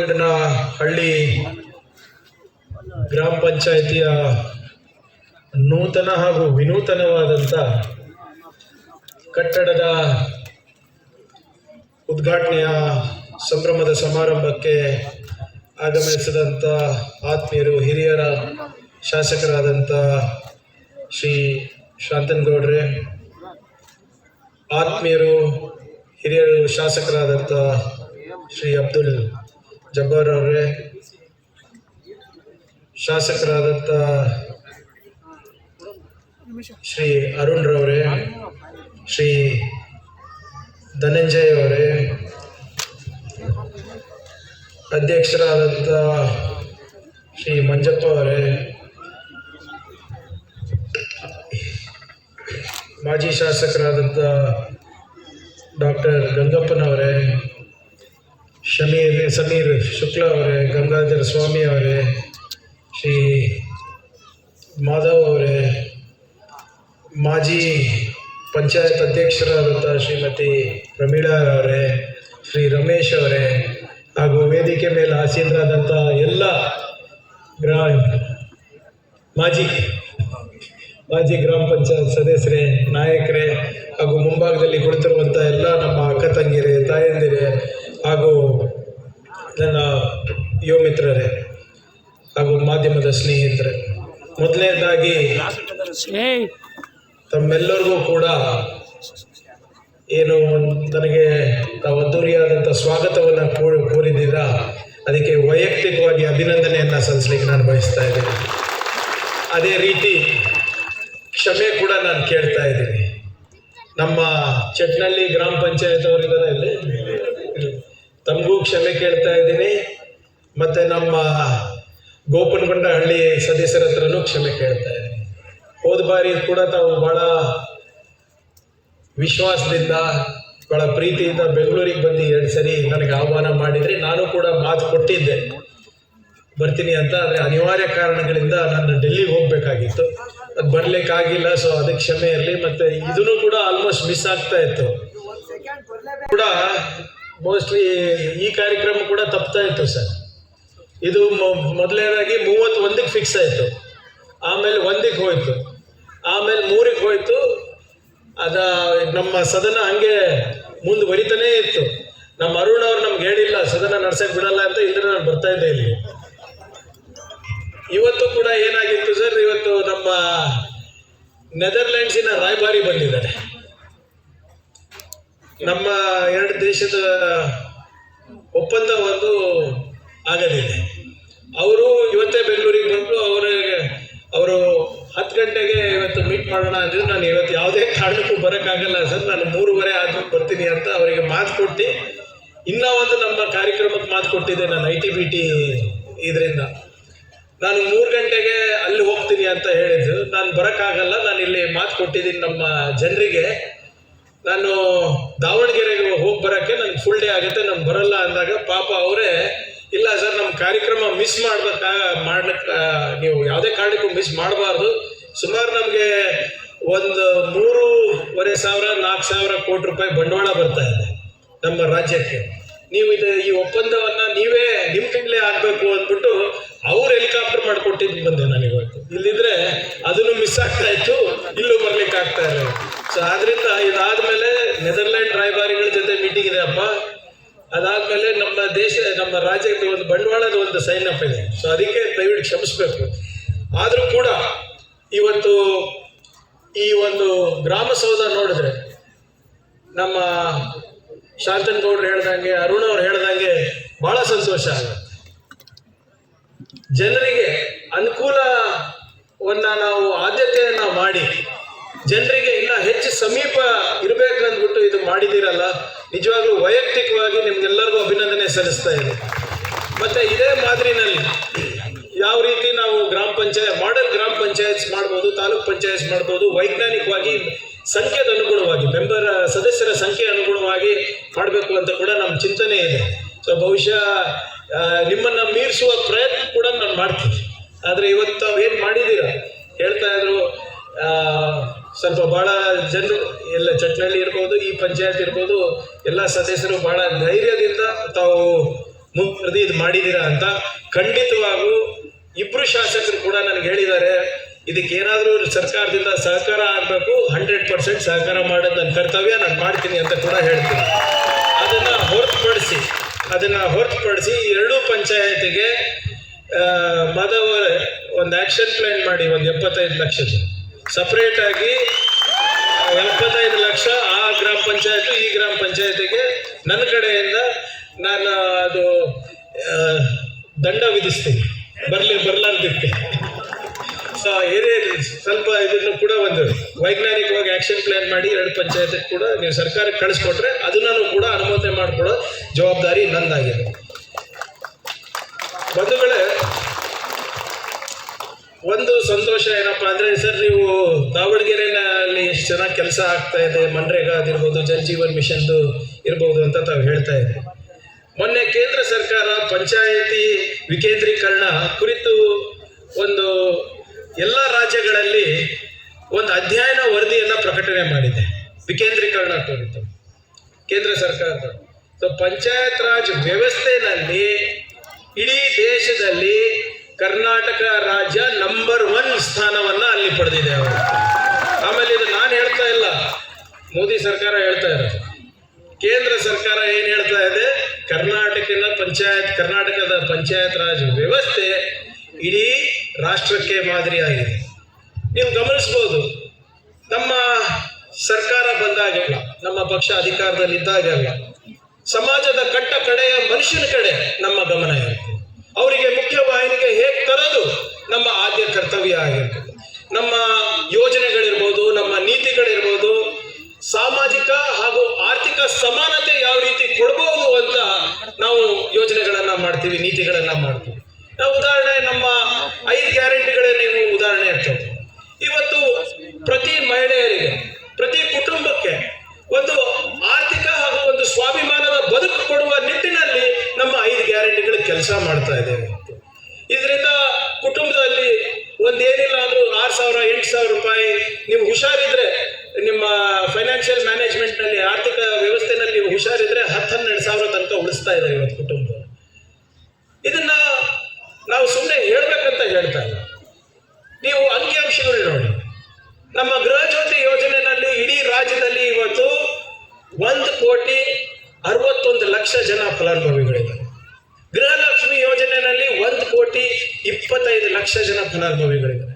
ಮಾದಿಗೊಂಡನಹಳ್ಳಿ ಗ್ರಾಮ ಪಂಚಾಯಿತಿಯ ನೂತನ ಹಾಗೂ ವಿನೂತನವಾದಂಥ ಕಟ್ಟಡದ ಉದ್ಘಾಟನೆಯ ಸಂಭ್ರಮದ ಸಮಾರಂಭಕ್ಕೆ ಆಗಮಿಸಿದಂಥ ಆತ್ಮೀಯರು, ಹಿರಿಯರ ಶಾಸಕರಾದಂಥ ಶ್ರೀ ಶಾಂತನಗೌಡ್ರೆ, ಆತ್ಮೀಯರು, ಹಿರಿಯರು ಶಾಸಕರಾದಂಥ ಶ್ರೀ ಅಬ್ದುಲ್ ಜಬ್ಬಾರ್ ಅವರೇ, ಶಾಸಕರಾದಂಥ ಶ್ರೀ ಅರುಣ್ ರವರೇ, ಶ್ರೀ ಧನಂಜಯ್ ಅವರೇ, ಅಧ್ಯಕ್ಷರಾದಂಥ ಶ್ರೀ ಮಂಜಪ್ಪ ಅವರೇ, ಮಾಜಿ ಶಾಸಕರಾದಂಥ ಡಾಕ್ಟರ್ ಗಂಗಪ್ಪನವರೇ, ಸಮೀರ್ ಶುಕ್ಲಾ ಅವರೇ, ಗಂಗಾಧರ ಸ್ವಾಮಿ ಅವರೇ, ಶ್ರೀ ಮಾಧವ್ ಅವರೇ, ಮಾಜಿ ಪಂಚಾಯತ್ ಅಧ್ಯಕ್ಷರಾದಂಥ ಶ್ರೀಮತಿ ಪ್ರಮೀಳಾ ಅವರೇ, ಶ್ರೀ ರಮೇಶ್ ಅವರೇ, ಹಾಗೂ ವೇದಿಕೆ ಮೇಲೆ ಆಸೀನರಾದಂಥ ಎಲ್ಲ ಮಾಜಿ ಗ್ರಾಮ ಪಂಚಾಯತ್ ಸದಸ್ಯರೇ, ನಾಯಕರೇ, ಹಾಗೂ ಮುಂಭಾಗದಲ್ಲಿ ಕುಳಿತಿರುವಂಥ ಎಲ್ಲ ನಮ್ಮ ಅಕ್ಕ ತಂಗಿರೇ, ತಾಯಂದಿರೇ, ಹಾಗೂ ನನ್ನ ಯುವ ಮಿತ್ರರೇ, ಹಾಗೂ ಮಾಧ್ಯಮದ ಸ್ನೇಹಿತರೆ, ಮೊದಲನೇದಾಗಿ ತಮ್ಮೆಲ್ಲರಿಗೂ ಕೂಡ ಏನು ತನಗೆ ತಾವು ಅದ್ದೂರಿಯಾದಂಥ ಸ್ವಾಗತವನ್ನು ಕೋರಿದ್ದೀರಾ, ಅದಕ್ಕೆ ವೈಯಕ್ತಿಕವಾಗಿ ಅಭಿನಂದನೆಯನ್ನು ಸಲ್ಲಿಸಲಿಕ್ಕೆ ನಾನು ಬಯಸ್ತಾ ಇದ್ದೀನಿ. ಅದೇ ರೀತಿ ಕ್ಷಮೆ ಕೂಡ ನಾನು ಕೇಳ್ತಾ ಇದ್ದೀನಿ. ನಮ್ಮ ಚಟ್ನಳ್ಳಿ ಗ್ರಾಮ ಪಂಚಾಯತ್ ಅವರಿದ್ದಾರೆ, ಇಲ್ಲಿ ತಮಗೂ ಕ್ಷಮೆ ಕೇಳ್ತಾ ಇದ್ದೀನಿ, ಮತ್ತು ನಮ್ಮ ಗೋಪನಗೊಂಡನಹಳ್ಳಿ ಸದಸ್ಯರ ಹತ್ರನೂ ಕ್ಷಮೆ ಕೇಳ್ತಾ ಇದ್ದೀನಿ. ಹೋದ ಬಾರಿ ಕೂಡ ತಾವು ಭಾಳ ವಿಶ್ವಾಸದಿಂದ, ಭಾಳ ಪ್ರೀತಿಯಿಂದ ಬೆಂಗಳೂರಿಗೆ ಬಂದು 2 ಸರಿ ನನಗೆ ಆಹ್ವಾನ ಮಾಡಿದರೆ, ನಾನು ಕೂಡ ಮಾತು ಕೊಟ್ಟಿದ್ದೆ ಬರ್ತೀನಿ ಅಂತ. ಆದರೆ ಅನಿವಾರ್ಯ ಕಾರಣಗಳಿಂದ ನಾನು ಡೆಲ್ಲಿಗೆ ಹೋಗಬೇಕಾಗಿತ್ತು, ಅದು ಬರಲಿಕ್ಕಾಗಿಲ್ಲ. ಸೊ ಅದಕ್ಕೆ ಕ್ಷಮೆ ಇರಲಿ. ಮತ್ತು ಇದನ್ನು ಕೂಡ ಆಲ್ಮೋಸ್ಟ್ ಮಿಸ್ ಆಗ್ತಾ ಇತ್ತು ಕೂಡ. ಮೋಸ್ಟ್ಲಿ ಈ ಕಾರ್ಯಕ್ರಮ ಕೂಡ ತಪ್ತಾ ಇತ್ತು ಸರ್. ಇದು ಮೊದಲನೇದಾಗಿ 31ಕ್ಕೆ ಫಿಕ್ಸ್ ಆಯಿತು, ಆಮೇಲೆ 1ಕ್ಕೆ ಹೋಯಿತು, ಆಮೇಲೆ 3ಕ್ಕೆ ಹೋಯಿತು. ನಮ್ಮ ಸದನ ಹಂಗೆ ಮುಂದುವರಿತಾನೇ ಇತ್ತು. ನಮ್ಮ ಅರುಣ್ ಅವ್ರು ನಮ್ಗೆ ಹೇಳಿಲ್ಲ ಸದನ ನಡ್ಸಕ್ಕೆ ಬಿಡಲ್ಲ ಅಂತ, ಇಲ್ಲದ್ರೆ ನಾನು ಬರ್ತಾ ಇದ್ದೆ ಇಲ್ಲಿ. ಇವತ್ತು ಕೂಡ ಏನಾಗಿತ್ತು ಸರ್, ಇವತ್ತು ನಮ್ಮ ನೆದರ್ಲ್ಯಾಂಡ್ಸಿನ ರಾಯಭಾರಿ ಬಂದಿದ್ದಾರೆ. ನಮ್ಮ 2 ದೇಶದ ಒಪ್ಪಂದ ಒಂದು ಆಗದಿದೆ. ಅವರು ಇವತ್ತೇ ಬೆಂಗಳೂರಿಗೆ ಬಂದು ಅವರು 10 ಗಂಟೆಗೆ ಇವತ್ತು ಮೀಟ್ ಮಾಡೋಣ ಅಂದಿದ್ರು. ನಾನು ಇವತ್ತು ಯಾವುದೇ ಕಾರಣಕ್ಕೂ ಬರೋಕ್ಕಾಗಲ್ಲ ಸರ್, ನಾನು 3:15 ಆದ್ಮೇಲೆ ಬರ್ತೀನಿ ಅಂತ ಅವರಿಗೆ ಮಾತು ಕೊಟ್ಟು, ಇನ್ನೂ ಒಂದು ನಮ್ಮ ಕಾರ್ಯಕ್ರಮಕ್ಕೆ ಮಾತು ಕೊಟ್ಟಿದ್ದೆ ನಾನು ITBT ಇದರಿಂದ. ನಾನು 3 ಗಂಟೆಗೆ ಅಲ್ಲಿ ಹೋಗ್ತೀನಿ ಅಂತ ಹೇಳಿದ್ರು. ನಾನು ಬರೋಕ್ಕಾಗಲ್ಲ, ನಾನು ಇಲ್ಲಿ ಮಾತು ಕೊಟ್ಟಿದ್ದೀನಿ ನಮ್ಮ ಜನರಿಗೆ, ನಾನು ದಾವಣಗೆರೆಗೆ ಹೋಗಿ ಬರೋಕ್ಕೆ ನನಗೆ ಫುಲ್ ಡೇ ಆಗುತ್ತೆ, ನಾನು ಬರಲ್ಲ ಅಂದಾಗ ಪಾಪ ಅವರೇ, ಇಲ್ಲ ಸರ್ ನಮ್ಮ ಕಾರ್ಯಕ್ರಮ ಮಿಸ್ ಮಾಡ್ಲಿಕ್ಕೆ ನೀವು ಯಾವುದೇ ಕಾರಣಕ್ಕೂ ಮಿಸ್ ಮಾಡಬಾರ್ದು. ಸುಮಾರು ನಮಗೆ ಒಂದು 3,500-4,000 ಕೋಟಿ ರೂಪಾಯಿ ಬಂಡವಾಳ ಬರ್ತಾ ಇದೆ ನಮ್ಮ ರಾಜ್ಯಕ್ಕೆ. ನೀವು ಈ ಒಪ್ಪಂದವನ್ನು ನೀವೇ ನಿಮ್ಮ ಕೈಲೇ ಆಗಬೇಕು ಅಂದ್ಬಿಟ್ಟು ಅವ್ರು ಹೆಲಿಕಾಪ್ಟರ್ ಮಾಡಿಕೊಟ್ಟಿದ್ದು ಬಂದೆ ನಾನು ಇವತ್ತು. ಇಲ್ಲಿದ್ರೆ ಅದನ್ನು ಮಿಸ್ ಆಗ್ತಾ ಇತ್ತು, ಇಲ್ಲೂ ಬರ್ಲಿಕ್ಕೆ ಆಗ್ತಾ ಇಲ್ಲ. ಸೊ ಆದ್ರಿಂದ ಇದಾದ್ಮೇಲೆ ನೆದರ್ಲ್ಯಾಂಡ್ ರಾಯಭಾರಿಗಳ ಜೊತೆ ಮೀಟಿಂಗ್ ಇದೆ ಅಪ್ಪ. ಅದಾದ್ಮೇಲೆ ನಮ್ಮ ರಾಜ್ಯಕ್ಕೆ ಒಂದು ಬಂಡವಾಳದ ಒಂದು ಸೈನ್ ಅಪ್ ಇದೆ. ಸೊ ಅದಕ್ಕೆ ದಯವಿಟ್ಟು ಕ್ಷಮಿಸ್ಬೇಕು. ಆದರೂ ಕೂಡ ಇವತ್ತು ಈ ಒಂದು ಗ್ರಾಮಸೌಧ ನೋಡಿದ್ರೆ ನಮ್ಮ ಶಾಂತನಗೌಡರು ಹೇಳ್ದಂಗೆ, ಅರುಣ್ ಅವ್ರು ಹೇಳ್ದಂಗೆ ಬಹಳ ಸಂತೋಷ ಆಗುತ್ತೆ. ಜನರಿಗೆ ಅನುಕೂಲವನ್ನ ನಾವು ಆದ್ಯತೆಯನ್ನ ಮಾಡಿ ಜನರಿಗೆ ಇನ್ನ ಹೆಚ್ಚು ಸಮೀಪ ಇರಬೇಕಂದ್ಬಿಟ್ಟು ಇದು ಮಾಡಿದ್ದೀರಲ್ಲ, ನಿಜವಾಗ್ಲೂ ವೈಯಕ್ತಿಕವಾಗಿ ನಿಮ್ಗೆಲ್ಲರಿಗೂ ಅಭಿನಂದನೆ ಸಲ್ಲಿಸ್ತಾ ಇದೆ. ಮತ್ತೆ ಇದೇ ಮಾದರಿನಲ್ಲಿ ಯಾವ ರೀತಿ ನಾವು ಮಾಡೆಲ್ ಗ್ರಾಮ ಪಂಚಾಯತ್ಸ್ ಮಾಡ್ಬೋದು, ತಾಲೂಕ್ ಪಂಚಾಯತ್ಸ್ ಮಾಡ್ಬೋದು, ವೈಜ್ಞಾನಿಕವಾಗಿ ಸಂಖ್ಯೆಗೆ ಅನುಗುಣವಾಗಿ ಸದಸ್ಯರ ಸಂಖ್ಯೆ ಅನುಗುಣವಾಗಿ ಮಾಡಬೇಕು ಅಂತ ಕೂಡ ನಮ್ಮ ಚಿಂತನೆ ಇದೆ. ಸೊ ಬಹುಶಃ ನಿಮ್ಮನ್ನು ಮೀರಿಸುವ ಪ್ರಯತ್ನ ಕೂಡ ನಾನು ಮಾಡ್ತೀನಿ. ಆದರೆ ಇವತ್ತು ತಾವೇನು ಮಾಡಿದ್ದೀರಾ ಹೇಳ್ತಾ ಇದ್ರು, ಸ್ವಲ್ಪ ಭಾಳ ಜನರು ಎಲ್ಲ ಚಟ್ನಳ್ಳಿ ಇರ್ಬೋದು, ಈ ಪಂಚಾಯತ್ ಇರ್ಬೋದು, ಎಲ್ಲ ಸದಸ್ಯರು ಭಾಳ ಧೈರ್ಯದಿಂದ ತಾವು ಮುಂದುವರೆದು ಇದು ಮಾಡಿದ್ದೀರಾ ಅಂತ ಖಂಡಿತವಾಗೂ ಇಬ್ರು ಶಾಸಕರು ಕೂಡ ನನಗೆ ಹೇಳಿದ್ದಾರೆ, ಇದಕ್ಕೆ ಏನಾದರೂ ಸರ್ಕಾರದಿಂದ ಸಹಕಾರ ಆಗಬೇಕು, 100% ಸಹಕಾರ ಮಾಡೋದು ನನ್ನ ಕರ್ತವ್ಯ, ನಾನು ಮಾಡ್ತೀನಿ ಅಂತ ಕೂಡ ಹೇಳ್ತೀನಿ. ಅದನ್ನು ಹೊರತುಪಡಿಸಿ ಎರಡೂ ಪಂಚಾಯತಿಗೆ ಮಾಧವ ಒಂದು ಆ್ಯಕ್ಷನ್ ಪ್ಲ್ಯಾನ್ ಮಾಡಿ ಒಂದು 75 ಲಕ್ಷದ್ದು ಸಪ್ರೇಟಾಗಿ 75 ಲಕ್ಷ ಆ ಗ್ರಾಮ ಪಂಚಾಯತ್ ಈ ಗ್ರಾಮ ಪಂಚಾಯತಿಗೆ ನನ್ನ ಕಡೆಯಿಂದ ನಾನು ಅದು ದಂಡ ವಿಧಿಸ್ತೀನಿ ಬರ್ಲಾರ್ದಕ್ಕೆ. ಸೊ ಇದೇ ಸ್ವಲ್ಪ ಇದನ್ನು ಕೂಡ ಒಂದು ವೈಜ್ಞಾನಿಕವಾಗಿ ಆ್ಯಕ್ಷನ್ ಪ್ಲ್ಯಾನ್ ಮಾಡಿ 2 ಪಂಚಾಯತ್ ಕೂಡ ನೀವು ಸರ್ಕಾರಕ್ಕೆ ಕಳಿಸ್ಕೊಟ್ರೆ ಅದನ್ನು ಕೂಡ ಅನುಮೋದನೆ ಮಾಡಿಕೊಡೋ ಜವಾಬ್ದಾರಿ ನಂದಾಗಿದೆ. ಬಂಧುಗಳೇ, ಒಂದು ಸಂತೋಷ ಏನಪ್ಪ ಅಂದರೆ, ಸರ್ ನೀವು ದಾವಣಗೆರೆಯಲ್ಲಿ ಎಷ್ಟು ಚೆನ್ನಾಗಿ ಕೆಲಸ ಆಗ್ತಾ ಇದೆ, ಮನ್ರೇಗಾ ಅದಿರ್ಬೋದು, ಜಲ್ ಜೀವನ್ ಮಿಷನ್ದು ಇರ್ಬೋದು ಅಂತ ತಾವು ಹೇಳ್ತಾ ಇದ್ದೀವಿ. ಮೊನ್ನೆ ಕೇಂದ್ರ ಸರ್ಕಾರ ಪಂಚಾಯತಿ ವಿಕೇಂದ್ರೀಕರಣ ಕುರಿತು ಒಂದು ಎಲ್ಲ ರಾಜ್ಯಗಳಲ್ಲಿ ಒಂದು ಅಧ್ಯಯನ ವರದಿಯನ್ನು ಪ್ರಕಟಣೆ ಮಾಡಿದೆ. ವಿಕೇಂದ್ರೀಕರಣ ಕುರಿತು ಕೇಂದ್ರ ಸರ್ಕಾರದ. ಸೊ ಪಂಚಾಯತ್ ರಾಜ್ ವ್ಯವಸ್ಥೆಯಲ್ಲಿ ಇಡೀ ದೇಶದಲ್ಲಿ ಕರ್ನಾಟಕ ರಾಜ್ಯ ನಂಬರ್ 1 ಸ್ಥಾನವನ್ನು ಅಲ್ಲಿ ಪಡೆದಿದೆ ಅವರು. ಆಮೇಲೆ ಇದು ನಾನು ಹೇಳ್ತಾ ಇಲ್ಲ, ಮೋದಿ ಸರ್ಕಾರ ಹೇಳ್ತಾ ಇರೋದು. ಕೇಂದ್ರ ಸರ್ಕಾರ ಏನು ಹೇಳ್ತಾ ಇದೆ, ಕರ್ನಾಟಕದ ಪಂಚಾಯತ್ ರಾಜ್ ವ್ಯವಸ್ಥೆ ಇಡೀ ರಾಷ್ಟ್ರಕ್ಕೆ ಮಾದರಿಯಾಗಿದೆ. ನೀವು ಗಮನಿಸ್ಬೋದು, ನಮ್ಮ ಸರ್ಕಾರ ಬಂದಾಗೆಲ್ಲ, ನಮ್ಮ ಪಕ್ಷ ಅಧಿಕಾರದಲ್ಲಿದ್ದಾಗೆಲ್ಲ ಸಮಾಜದ ಕಟ್ಟ ಕಡೆಯ ಮನುಷ್ಯನ ಕಡೆ ನಮ್ಮ ಗಮನ ಇರುತ್ತೆ. ಅವರಿಗೆ ಮುಖ್ಯವಾಹಿನಿಗೆ ಹೇಗೆ ತರೋದು ನಮ್ಮ ಆದ್ಯ ಕರ್ತವ್ಯ ಆಗಿರ್ತದೆ. ನಮ್ಮ ಯೋಜನೆಗಳಿರ್ಬೋದು, ನಮ್ಮ ನೀತಿಗಳಿರ್ಬೋದು, ಸಾಮಾಜಿಕ ಹಾಗೂ ಆರ್ಥಿಕ ಸಮಾನತೆ ಯಾವ ರೀತಿ ಕೊಡ್ಬೋದು ಅಂತ ನಾವು ಯೋಜನೆಗಳನ್ನ ಮಾಡ್ತೀವಿ, ನೀತಿಗಳನ್ನ ಮಾಡ್ತೀವಿ. ನಾವು ಉದಾಹರಣೆ ನಮ್ಮ 5 ಗ್ಯಾರಂಟಿಗಳೇ ನೀವು ಉದಾಹರಣೆ ಇರ್ತದೆ. ಇವತ್ತು ಪ್ರತಿ ಮಹಿಳೆಯರಿಗೆ, ಪ್ರತಿ ಕುಟುಂಬಕ್ಕೆ ಒಂದು ಆರ್ಥಿಕ ಹಾಗೂ ಒಂದು ಸ್ವಾಭಿಮಾನದ ಬದುಕು ಕೊಡುವ ನಿಟ್ಟಿನಲ್ಲಿ ನಮ್ಮ 5 ಗ್ಯಾರಂಟಿಗಳು ಕೆಲಸ ಮಾಡ್ತಾ ಇದ್ದೇವೆ. ಇದರಿಂದ ಕುಟುಂಬದಲ್ಲಿ ಒಂದೇನಿಲ್ಲ ಅಂದ್ರೂ 6,000 8,000 ರೂಪಾಯಿ ನೀವು ಹುಷಾರಿದ್ರೆ, ನಿಮ್ಮ ಫೈನಾನ್ಷಿಯಲ್ ಮ್ಯಾನೇಜ್ಮೆಂಟ್ನಲ್ಲಿ, ಆರ್ಥಿಕ ವ್ಯವಸ್ಥೆನಲ್ಲಿ ನೀವು ಹುಷಾರಿದ್ರೆ 10-12 ಸಾವಿರ ತನಕ ಉಳಿಸ್ತಾ ಇದ್ದಾರೆ ಇವತ್ತು ಕುಟುಂಬ. ಇದನ್ನ ನಾವು ಸುಮ್ಮನೆ ಹೇಳ್ಬೇಕಂತ ಹೇಳ್ತಾ ಇಲ್ಲ. ನೀವು ಅಂಕಿಅಂಶಗಳು ನೋಡಿ. ನಮ್ಮ ಗೃಹ ಜ್ಯೋತಿ ಯೋಜನೆಯಲ್ಲಿ ಇಡೀ ರಾಜ್ಯದಲ್ಲಿ ಇವತ್ತು 1,61,00,000 ಜನ ಫಲಾನುಭವಿಗಳಿದ್ದಾರೆ. ಗೃಹಲಕ್ಷ್ಮಿ ಯೋಜನೆಯಲ್ಲಿ 1,25,00,000 ಜನ ಫಲಾನುಭವಿಗಳಿದ್ದಾರೆ.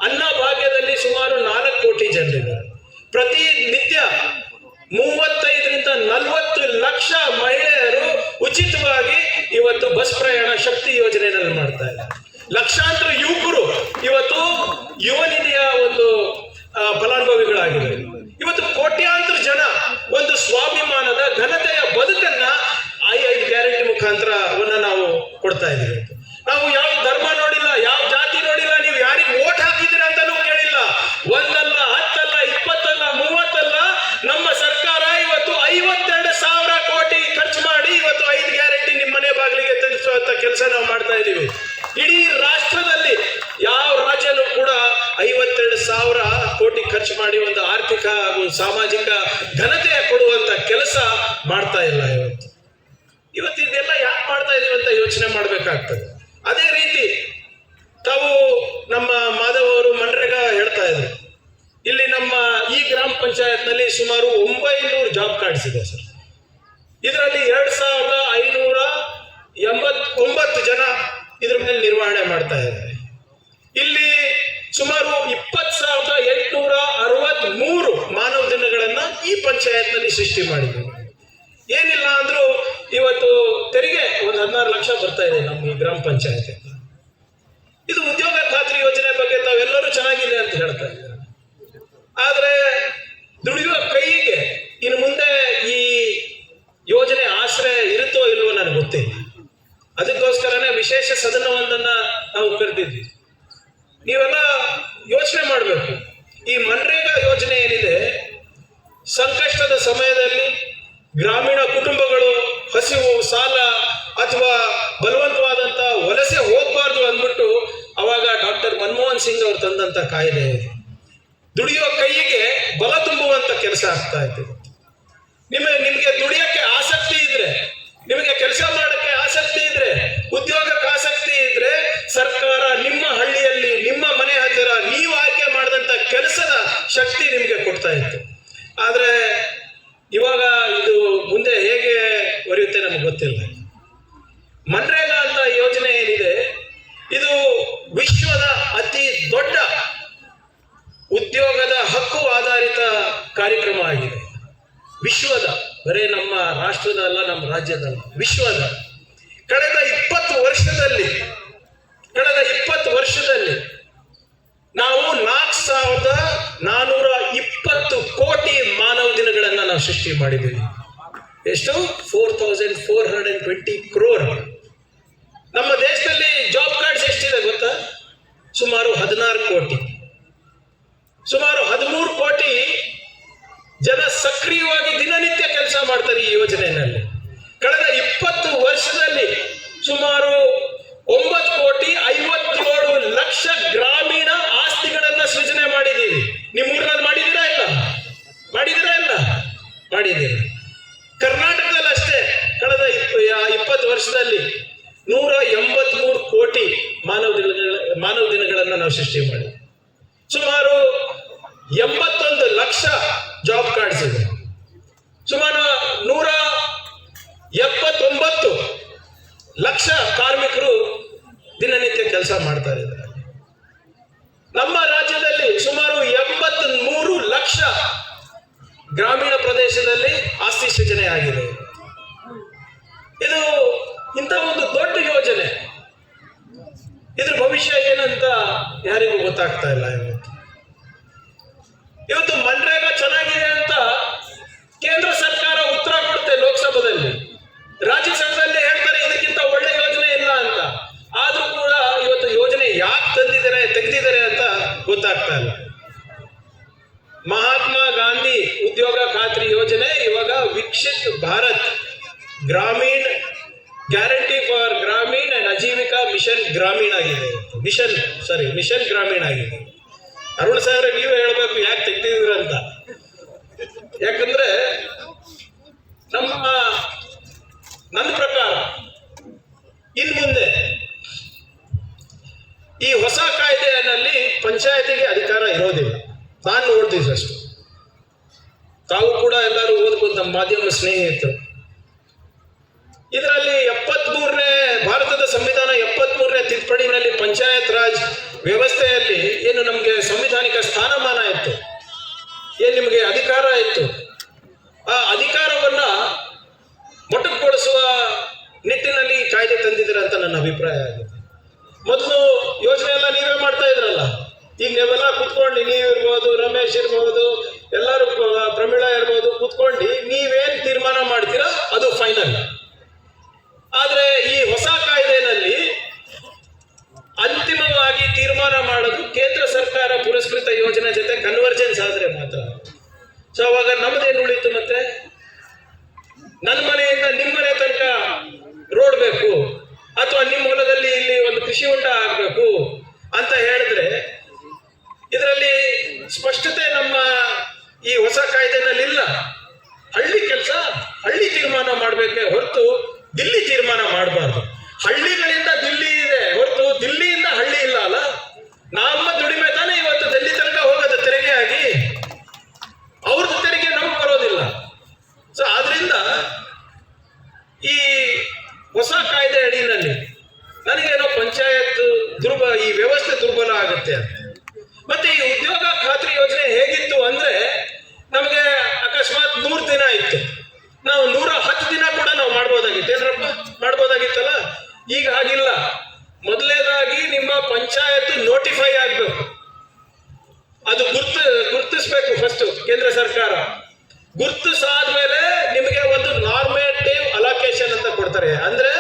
ಅನ್ನಭಾಗ್ಯದಲ್ಲಿ ಸುಮಾರು 4 ಕೋಟಿ ಜನರಿದ್ದಾರೆ. ಪ್ರತಿನಿತ್ಯ 35ರಿಂದ 40 ಲಕ್ಷ ಮಹಿಳೆಯರು ಉಚಿತವಾಗಿ ಇವತ್ತು ಬಸ್ ಪ್ರಯಾಣ ಶಕ್ತಿ ಯೋಜನೆಯಲ್ಲಿ ಮಾಡ್ತಾ ಇದ್ದಾರೆ. ಲಕ್ಷಾಂತರ ಯುವಕರು ಇವತ್ತು ಯುವ ನಿಧಿಯ ಒಂದು ಫಲಾನುಭವಿಗಳಾಗಿದ್ದಾರೆ. ಇವತ್ತು ಕೋಟ್ಯಾಂತರ ಜನ ಒಂದು ಸ್ವಾಭಿಮಾನದ ಘನತೆಯ ಬದುಕನ್ನ 5 ಗ್ಯಾರಂಟಿ ಮುಖಾಂತರವನ್ನ ನಾವು ಕೊಡ್ತಾ ಇದ್ದೀವಿ. ನಾವು ಯಾವ ಧರ್ಮ ನೋಡಿಲ್ಲ, ಯಾವ ಜಾತಿ ನೋಡಿಲ್ಲ, ನೀವು ಯಾರಿಗೆ ವೋಟ್ ಹಾಕಿದ್ದೀರಾ ಅಂತಾನೂ ಕೇಳಿಲ್ಲ. 1 ಅಲ್ಲ, 10 ಅಲ್ಲ, 20 ಅಲ್ಲ, 30 ಅಲ್ಲ, ನಮ್ಮ ಸರ್ಕಾರ ಇವತ್ತು 52,000 ಕೋಟಿ ಖರ್ಚು ಮಾಡಿ ಇವತ್ತು 5 ಗ್ಯಾರಂಟಿ ನಿಮ್ಮ ಮನೆ ಬಾಗಿಲಿಗೆ ತಲುಪಿಸುವಂತ ಕೆಲಸ ನಾವು ಮಾಡ್ತಾ ಇದ್ದೀವಿ. ಇಡೀ ರಾಷ್ಟ್ರದಲ್ಲಿ ಯಾವ ರಾಜ್ಯನೂ ಕೂಡ 52,000 ಕೋಟಿ ಖರ್ಚು ಮಾಡಿ ಒಂದು ಆರ್ಥಿಕ ಹಾಗೂ ಸಾಮಾಜಿಕ ಘನತೆಯ ಕೊಡುವಂತ ಕೆಲಸ ಮಾಡ್ತಾ ಇಲ್ಲ. ಇವತ್ತು ಇದೆಲ್ಲ ಯಾಕೆ ಮಾಡ್ತಾ ಇದೀವಿ ಅಂತ ಯೋಚನೆ ಮಾಡ್ಬೇಕಾಗ್ತದೆ. ಅದೇ ರೀತಿ ತಾವು ನಮ್ಮ ಮಾಧವ್ ಅವರು ಮನ್ರೇಗಾ ಹೇಳ್ತಾ ಇದ್ರು. ಇಲ್ಲಿ ನಮ್ಮ ಈ ಗ್ರಾಮ ಪಂಚಾಯತ್ ನಲ್ಲಿ ಸುಮಾರು 900 ಜಾಬ್ ಕಾರ್ಡ್ಸ್ ಇದೆ ಸರ್. ಇದರಲ್ಲಿ 2,589 ಜನ ಇದ್ರ ಮೇಲೆ ನಿರ್ವಹಣೆ ಮಾಡ್ತಾ ಇದ್ದಾರೆ. ಇಲ್ಲಿ ಸುಮಾರು 20,863 ಮಾನವ ದಿನಗಳನ್ನ ಈ ಪಂಚಾಯತ್ ನಲ್ಲಿ ಸೃಷ್ಟಿ ಮಾಡಿದ್ದೀವಿ. ಏನಿಲ್ಲ ಅಂದ್ರೂ ಇವತ್ತು ತೆರಿಗೆ ಒಂದು 16 ಲಕ್ಷ ಬರ್ತಾ ಇದೆ ನಮ್ಮ ಈ ಗ್ರಾಮ ಪಂಚಾಯತ್. ಇದು ಉದ್ಯೋಗ ಖಾತ್ರಿ ಯೋಜನೆ ಬಗ್ಗೆ ತಾವೆಲ್ಲರೂ ಚೆನ್ನಾಗಿದೆ ಅಂತ ಹೇಳ್ತಾ ಇದ್ದಾರೆ. ಆದ್ರೆ ದುಡಿಯುವ ಕೈಗೆ ಇನ್ನು ಮುಂದೆ ಈ ಯೋಜನೆ ಆಶ್ರಯ ಇರುತ್ತೋ ಇಲ್ವೋ ನನಗೆ ಗೊತ್ತಿಲ್ಲ. ಅದಕ್ಕೋಸ್ಕರನೇ ವಿಶೇಷ ಸದನವೊಂದನ್ನ ನಾವು ಕರೆದಿದ್ವಿ. ನೀವೆಲ್ಲ ಯೋಚನೆ ಮಾಡಬೇಕು. ಈ ಮನ್ರೇಗಾ ಯೋಜನೆ ಏನಿದೆ, ಸಂಕಷ್ಟದ ಸಮಯದಲ್ಲಿ ಗ್ರಾಮೀಣ ಕುಟುಂಬಗಳು ಹಸಿವು, ಸಾಲ ಅಥವಾ ಬಲವಂತವಾದಂತ ವಲಸೆ ಹೋಗಬಾರ್ದು ಅಂದ್ಬಿಟ್ಟು ಅವಾಗ ಡಾಕ್ಟರ್ ಮನಮೋಹನ್ ಸಿಂಗ್ ಅವರು ತಂದಂತ ಕಾಯ್ದೆ ಇದೆ. ದುಡಿಯೋ ಕೈಗೆ ಬಲ ತುಂಬುವಂತ ಕೆಲಸ ಆಗ್ತಾ ಇದೆ. ನಿಮಗೆ ದುಡಿಯಕ್ಕೆ ಆಸಕ್ತಿ ಇದ್ರೆ, ನಿಮಗೆ ಕೆಲಸ ಮಾಡಕ್ಕೆ ಆಸಕ್ತಿ ಮನ್ರೇಗಾ ಅಂತ ಯೋಜನೆ ಏನಿದೆ, ಇದು ವಿಶ್ವದ ಅತಿ ದೊಡ್ಡ ಉದ್ಯೋಗದ ಹಕ್ಕು ಆಧಾರಿತ ಕಾರ್ಯಕ್ರಮ ಆಗಿದೆ. ವಿಶ್ವದ, ಬರೇ ನಮ್ಮ ರಾಷ್ಟ್ರದಲ್ಲ, ನಮ್ಮ ರಾಜ್ಯದಲ್ಲ, ವಿಶ್ವದ. ಕಳೆದ 20 ವರ್ಷದಲ್ಲಿ ನಾವು 4,420 ಕೋಟಿ ಮಾನವ ದಿನಗಳನ್ನ ನಾವು ಸೃಷ್ಟಿ ಮಾಡಿದ್ದೀವಿ. ಎಷ್ಟು? 4,420 crore. ನಮ್ಮ ದೇಶದಲ್ಲಿ ಜಾಬ್ ಕಾರ್ಡ್ಸ್ ಎಷ್ಟಿದೆ ಗೊತ್ತಾ? ಸುಮಾರು 16 ಕೋಟಿ. ಸುಮಾರು 13 ಕೋಟಿ ಜನ ಸಕ್ರಿಯವಾಗಿ ದಿನನಿತ್ಯ ಕೆಲಸ ಮಾಡ್ತಾರೆ ಈ ಯೋಜನೆಯಲ್ಲಿ. ಕಳೆದ 20 ವರ್ಷದಲ್ಲಿ ಸುಮಾರು 9,57,00,000 ಗ್ರಾಮೀಣ ಆಸ್ತಿಗಳನ್ನ ಸೃಜನೆ ಮಾಡಿದ್ದೀವಿ. ನಿಮ್ಮೂರಲ್ಲಿ ಮಾಡಿದ್ದೀರಾ ಇಲ್ಲ? ಮಾಡಿದ್ದೀರಿ. ಕರ್ನಾಟಕದಲ್ಲಿ ಅಷ್ಟೇ ಕಳೆದ 20 ವರ್ಷದಲ್ಲಿ 183 ಕೋಟಿ ಮಾನವ ದಿನಗಳನ್ನ ನಾವು ಸೃಷ್ಟಿ ಮಾಡಿ, ಸುಮಾರು 81 ಲಕ್ಷ ಜಾಬ್ ಕಾರ್ಡ್ಸ್ ಇದೆ. ಸುಮಾರು 179 ಲಕ್ಷ ಕಾರ್ಮಿಕರು ದಿನನಿತ್ಯ ಕೆಲಸ ಮಾಡ್ತಾರೆ ಇದರಲ್ಲಿ. ನಮ್ಮ ರಾಜ್ಯದಲ್ಲಿ ಸುಮಾರು 83 ಲಕ್ಷ ಗ್ರಾಮೀಣ ಪ್ರದೇಶದಲ್ಲಿ ಆಸ್ತಿ ಸೃಜನೆ ಆಗಿದೆ. ಇದು ಇಂಥ ಒಂದು ದೊಡ್ಡ ಯೋಜನೆ. ಇದ್ರ ಭವಿಷ್ಯ ಏನಂತ ಯಾರಿಗೂ ಗೊತ್ತಾಗ್ತಾ ಇಲ್ಲ. ಇವತ್ತು ಮನ್ರೇಗಾ ಚೆನ್ನಾಗಿದೆ ಅಂತ ಕೇಂದ್ರ ಸರ್ಕಾರ ಉತ್ತರ ಕೊಡುತ್ತೆ ಲೋಕಸಭಾದಲ್ಲಿ, ರಾಜ್ಯಸಭೆಯಲ್ಲಿ ಹೇಳ್ತಾರೆ ಇದಕ್ಕಿಂತ ಒಳ್ಳೆ ಯೋಜನೆ ಇಲ್ಲ ಅಂತ. ಆದ್ರೂ ಕೂಡ ಇವತ್ತು ಯೋಜನೆ ಯಾಕೆ ತೆಗೆದಿದ್ದಾರೆ ಅಂತ ಗೊತ್ತಾಗ್ತಾ ಇಲ್ಲ. ಮಹಾತ್ಮ ಗಾಂಧಿ ಉದ್ಯೋಗ ಖಾತ್ರಿ ಯೋಜನೆ ಇವಾಗ Viksit Bharat Gramin guarantee for Gramin and Ajeevika mission Gramin ಆಗಿದೆ. ಮಿಷನ್ ಗ್ರಾಮೀಣ್ ಆಗಿದೆ. ಅರುಣ್ ಸಾಹೇಬ್ರೆ ನೀವೇ ಹೇಳ್ಬೇಕು ಯಾಕೆ ತೆಗ್ದಿದ್ರ ಅಂತ. ಯಾಕಂದ್ರೆ ನನ್ನ ಪ್ರಕಾರ ಇನ್ ಮುಂದೆ ಈ ಹೊಸ ಕಾಯ್ದೆಯಲ್ಲಿ ಪಂಚಾಯತಿಗೆ ಅಧಿಕಾರ ಇರೋದಿಲ್ಲ. ನಾನು ನೋಡ್ತೀವಿ ಅಷ್ಟು. ತಾವು ಕೂಡ ಎಲ್ಲರೂ ಓದ್ಬೋದು, ನಮ್ಮ ಮಾಧ್ಯಮ ಸ್ನೇಹಿತರು. ಇದರಲ್ಲಿ 73ನೇ ಭಾರತದ ಸಂವಿಧಾನ 73ನೇ ತಿದ್ದುಪಡಿನಲ್ಲಿ ಪಂಚಾಯತ್ ರಾಜ್ ವ್ಯವಸ್ಥೆಯಲ್ಲಿ ಏನು ನಮಗೆ ಸಂವಿಧಾನಿಕ ಸ್ಥಾನಮಾನ ಇತ್ತು, ಏನು ನಿಮಗೆ ಅಧಿಕಾರ ಇತ್ತು, ಆ ಅಧಿಕಾರವನ್ನ ಮೊಟಕುಗೊಳಿಸುವ ನಿಟ್ಟಿನಲ್ಲಿ ಕಾಯ್ದೆ ತಂದಿದ್ದೀರ ಅಂತ ನನ್ನ ಅಭಿಪ್ರಾಯ ಆಗಿದೆ. ಮೊದಲು ಯೋಜನೆ ಎಲ್ಲ ನೀವೇ ಮಾಡ್ತಾ ಇದ್ರಲ್ಲ, ಈಗ ನೀವೆಲ್ಲ ಕುತ್ಕೊಂಡು, ನೀವಿರ್ಬೋದು, ರಮೇಶ್ ಇರ್ಬೋದು, ಎಲ್ಲರೂ, ಪ್ರಮೀಳಾ ಇರ್ಬೋದು, ಕುತ್ಕೊಂಡು ನೀವೇನ್ ತೀರ್ಮಾನ ಮಾಡ್ತೀರಾ ಅದು ಫೈನಲ್. ಆದ್ರೆ ಈ ಹೊಸ ಕಾಯ್ದೆನಲ್ಲಿ ಅಂತಿಮವಾಗಿ ತೀರ್ಮಾನ ಮಾಡೋದು ಕೇಂದ್ರ ಸರ್ಕಾರ ಪುರಸ್ಕೃತ ಯೋಜನೆ ಜೊತೆ ಕನ್ವರ್ಜೆನ್ಸ್ ಆದ್ರೆ ಮಾತ್ರ. ಸೊ ಅವಾಗ ನಮ್ದೇನು ಉಳಿತು? ಮತ್ತೆ ನನ್ನ ಮನೆಯಿಂದ ನಿಮ್ಮ ಮನೆ ತನಕ ರೋಡ್ ಬೇಕು, ಅಥವಾ ನಿಮ್ಮ ಹೊಲದಲ್ಲಿ ಇಲ್ಲಿ ಒಂದು ಕೃಷಿ ಹೊಂಡ ಆಗ್ಬೇಕು ಅಂತ ಹೇಳಿದ್ರೆ ಇದರಲ್ಲಿ ಸ್ಪಷ್ಟತೆ ನಮ್ಮ ಈ ಹೊಸ ಕಾಯ್ದೆನಲ್ಲಿ ಇಲ್ಲ. ಹಳ್ಳಿ ತೀರ್ಮಾನ ಮಾಡ್ಬೇಕೆ ಹೊರತು ದಿಲ್ಲಿ ತೀರ್ಮಾನ ಮಾಡಬಾರ್ದು. ಹಳ್ಳಿಗಳಿಂದ ದಿಲ್ಲಿ ಇದೆ ಹೊರತು ದಿಲ್ಲಿಯಿಂದ ಹಳ್ಳಿ ಇಲ್ಲ ಅಲ್ಲ. ನಮ್ಮ ದುಡಿಮೆ ತಾನೇ ಇವತ್ತು ದಿಲ್ಲಿ ತನಕ ಹೋಗೋದು ತೆರಿಗೆ ಆಗಿ, ಅವ್ರದ್ದು ತೆರಿಗೆ ನಮ್ಗೆ ಬರೋದಿಲ್ಲ. ಸೊ ಆದ್ರಿಂದ ಈ ಹೊಸ ಕಾಯ್ದೆ ಅಡಿನಲ್ಲಿ ನನಗೇನೋ ಪಂಚಾಯತ್ ಈ ವ್ಯವಸ್ಥೆ ದುರ್ಬಲ ಆಗುತ್ತೆ. ಮತ್ತೆ ಈ ಉದ್ಯೋಗ ಖಾತ್ರಿ ಯೋಜನೆ ಹೇಗಿತ್ತು ಅಂದ್ರೆ, ನಮಗೆ ಅಕಸ್ಮಾತ್ 100 ದಿನ ಇತ್ತು, ನಾವು 110 ದಿನ ಕೂಡ ನಾವು ಮಾಡ್ಬೋದಾಗಿತ್ತು. ಏನ್ರಪ್ಪ, ಮಾಡ್ಬೋದಾಗಿತ್ತಲ್ಲ. ಈಗ ಹಾಗಿಲ್ಲ. ಮೊದಲನೇದಾಗಿ ನಿಮ್ಮ ಪಂಚಾಯತ್ ನೋಟಿಫೈ ಆಗ್ಬೇಕು, ಅದು ಗುರ್ತಿಸ್ಬೇಕು ಫಸ್ಟ್ ಕೇಂದ್ರ ಸರ್ಕಾರ. ಗುರ್ತಿಸಾದ್ಮೇಲೆ ನಿಮಗೆ ಒಂದು ನಾರ್ಮೇಟಿವ್ ಅಲೋಕೇಶನ್ ಅಂತ ಕೊಡ್ತಾರೆ, ಅಂದ್ರೆ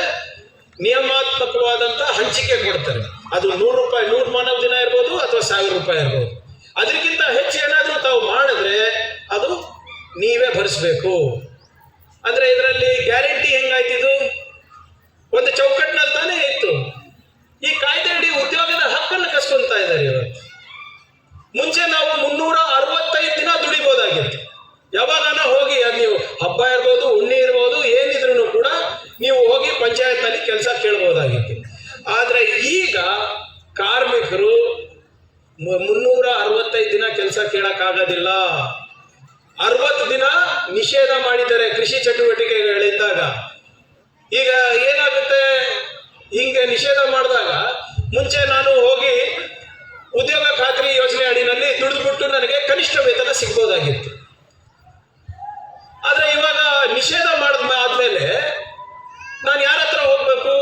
ನಿಯಮಾತ್ಮಕವಾದಂತ ಹಂಚಿಕೆ ಕೊಡ್ತಾರೆ. ಅದು 100 ರೂಪಾಯಿ, 100 ಮಾನವ ದಿನ ಇರ್ಬೋದು ಅಥವಾ 1000 ರೂಪಾಯಿ ಇರ್ಬೋದು. ಅದಕ್ಕಿಂತ ಹೆಚ್ಚು ಏನಾದ್ರೂ ತಾವು ಮಾಡಿದ್ರೆ ಅದು ನೀವೇ ಭರಿಸ್ಬೇಕು. ಅಂದ್ರೆ ಇದರಲ್ಲಿ ಗ್ಯಾರಂಟಿ ಹೆಂಗಾಯ್ತಿದು, ಒಂದು ಚೌಕಟ್ಟಿನಲ್ಲಿ ತಾನೇ ಇತ್ತು. ಈ ಕಾಯ್ದೆ ಅಡಿ ಉದ್ಯೋಗದ ಹಕ್ಕನ್ನು ಕಸ್ಕೊಂತಾ ಇದ್ದಾರೆ ಇವತ್ತು. ಮುಂಚೆ ನಾವು 365 ದಿನ ದುಡಿಬಹುದಾಗಿತ್ತು. ಯಾವಾಗನ ಹೋಗಿ, ಅದು ನೀವು ಹಬ್ಬ ಇರ್ಬೋದು, ಹುಣ್ಣಿ ಇರ್ಬೋದು, ಏನಿದ್ರು ಕೂಡ ನೀವು ಹೋಗಿ ಪಂಚಾಯತ್ ನಲ್ಲಿ ಕೆಲಸ ಕೇಳಬಹುದಾಗಿತ್ತು. ಆದ್ರೆ ಈಗ ಕಾರ್ಮಿಕರು 365 ದಿನ ಕೆಲಸ ಕೇಳಕ್ಕಾಗೋದಿಲ್ಲ. 60 ದಿನ ನಿಷೇಧ ಮಾಡಿದ್ದಾರೆ ಕೃಷಿ ಚಟುವಟಿಕೆಗಳಿಂದಾಗ. ಈಗ ಏನಾಗುತ್ತೆ, ಹಿಂಗೆ ನಿಷೇಧ ಮಾಡಿದಾಗ ಮುಂಚೆ ನಾನು ಹೋಗಿ ಉದ್ಯೋಗ ಖಾತ್ರಿ ಯೋಜನೆ ಅಡಿನಲ್ಲಿ ದುಡಿದ್ಬಿಟ್ಟು ನನಗೆ ಕನಿಷ್ಠ ವೇತನ ಸಿಗ್ಬೋದಾಗಿತ್ತು. ಆದ್ರೆ ಇವಾಗ ನಿಷೇಧ ಆದ್ಮೇಲೆ ನಾನು ಯಾರ ಹತ್ರ ಹೋಗ್ಬೇಕು?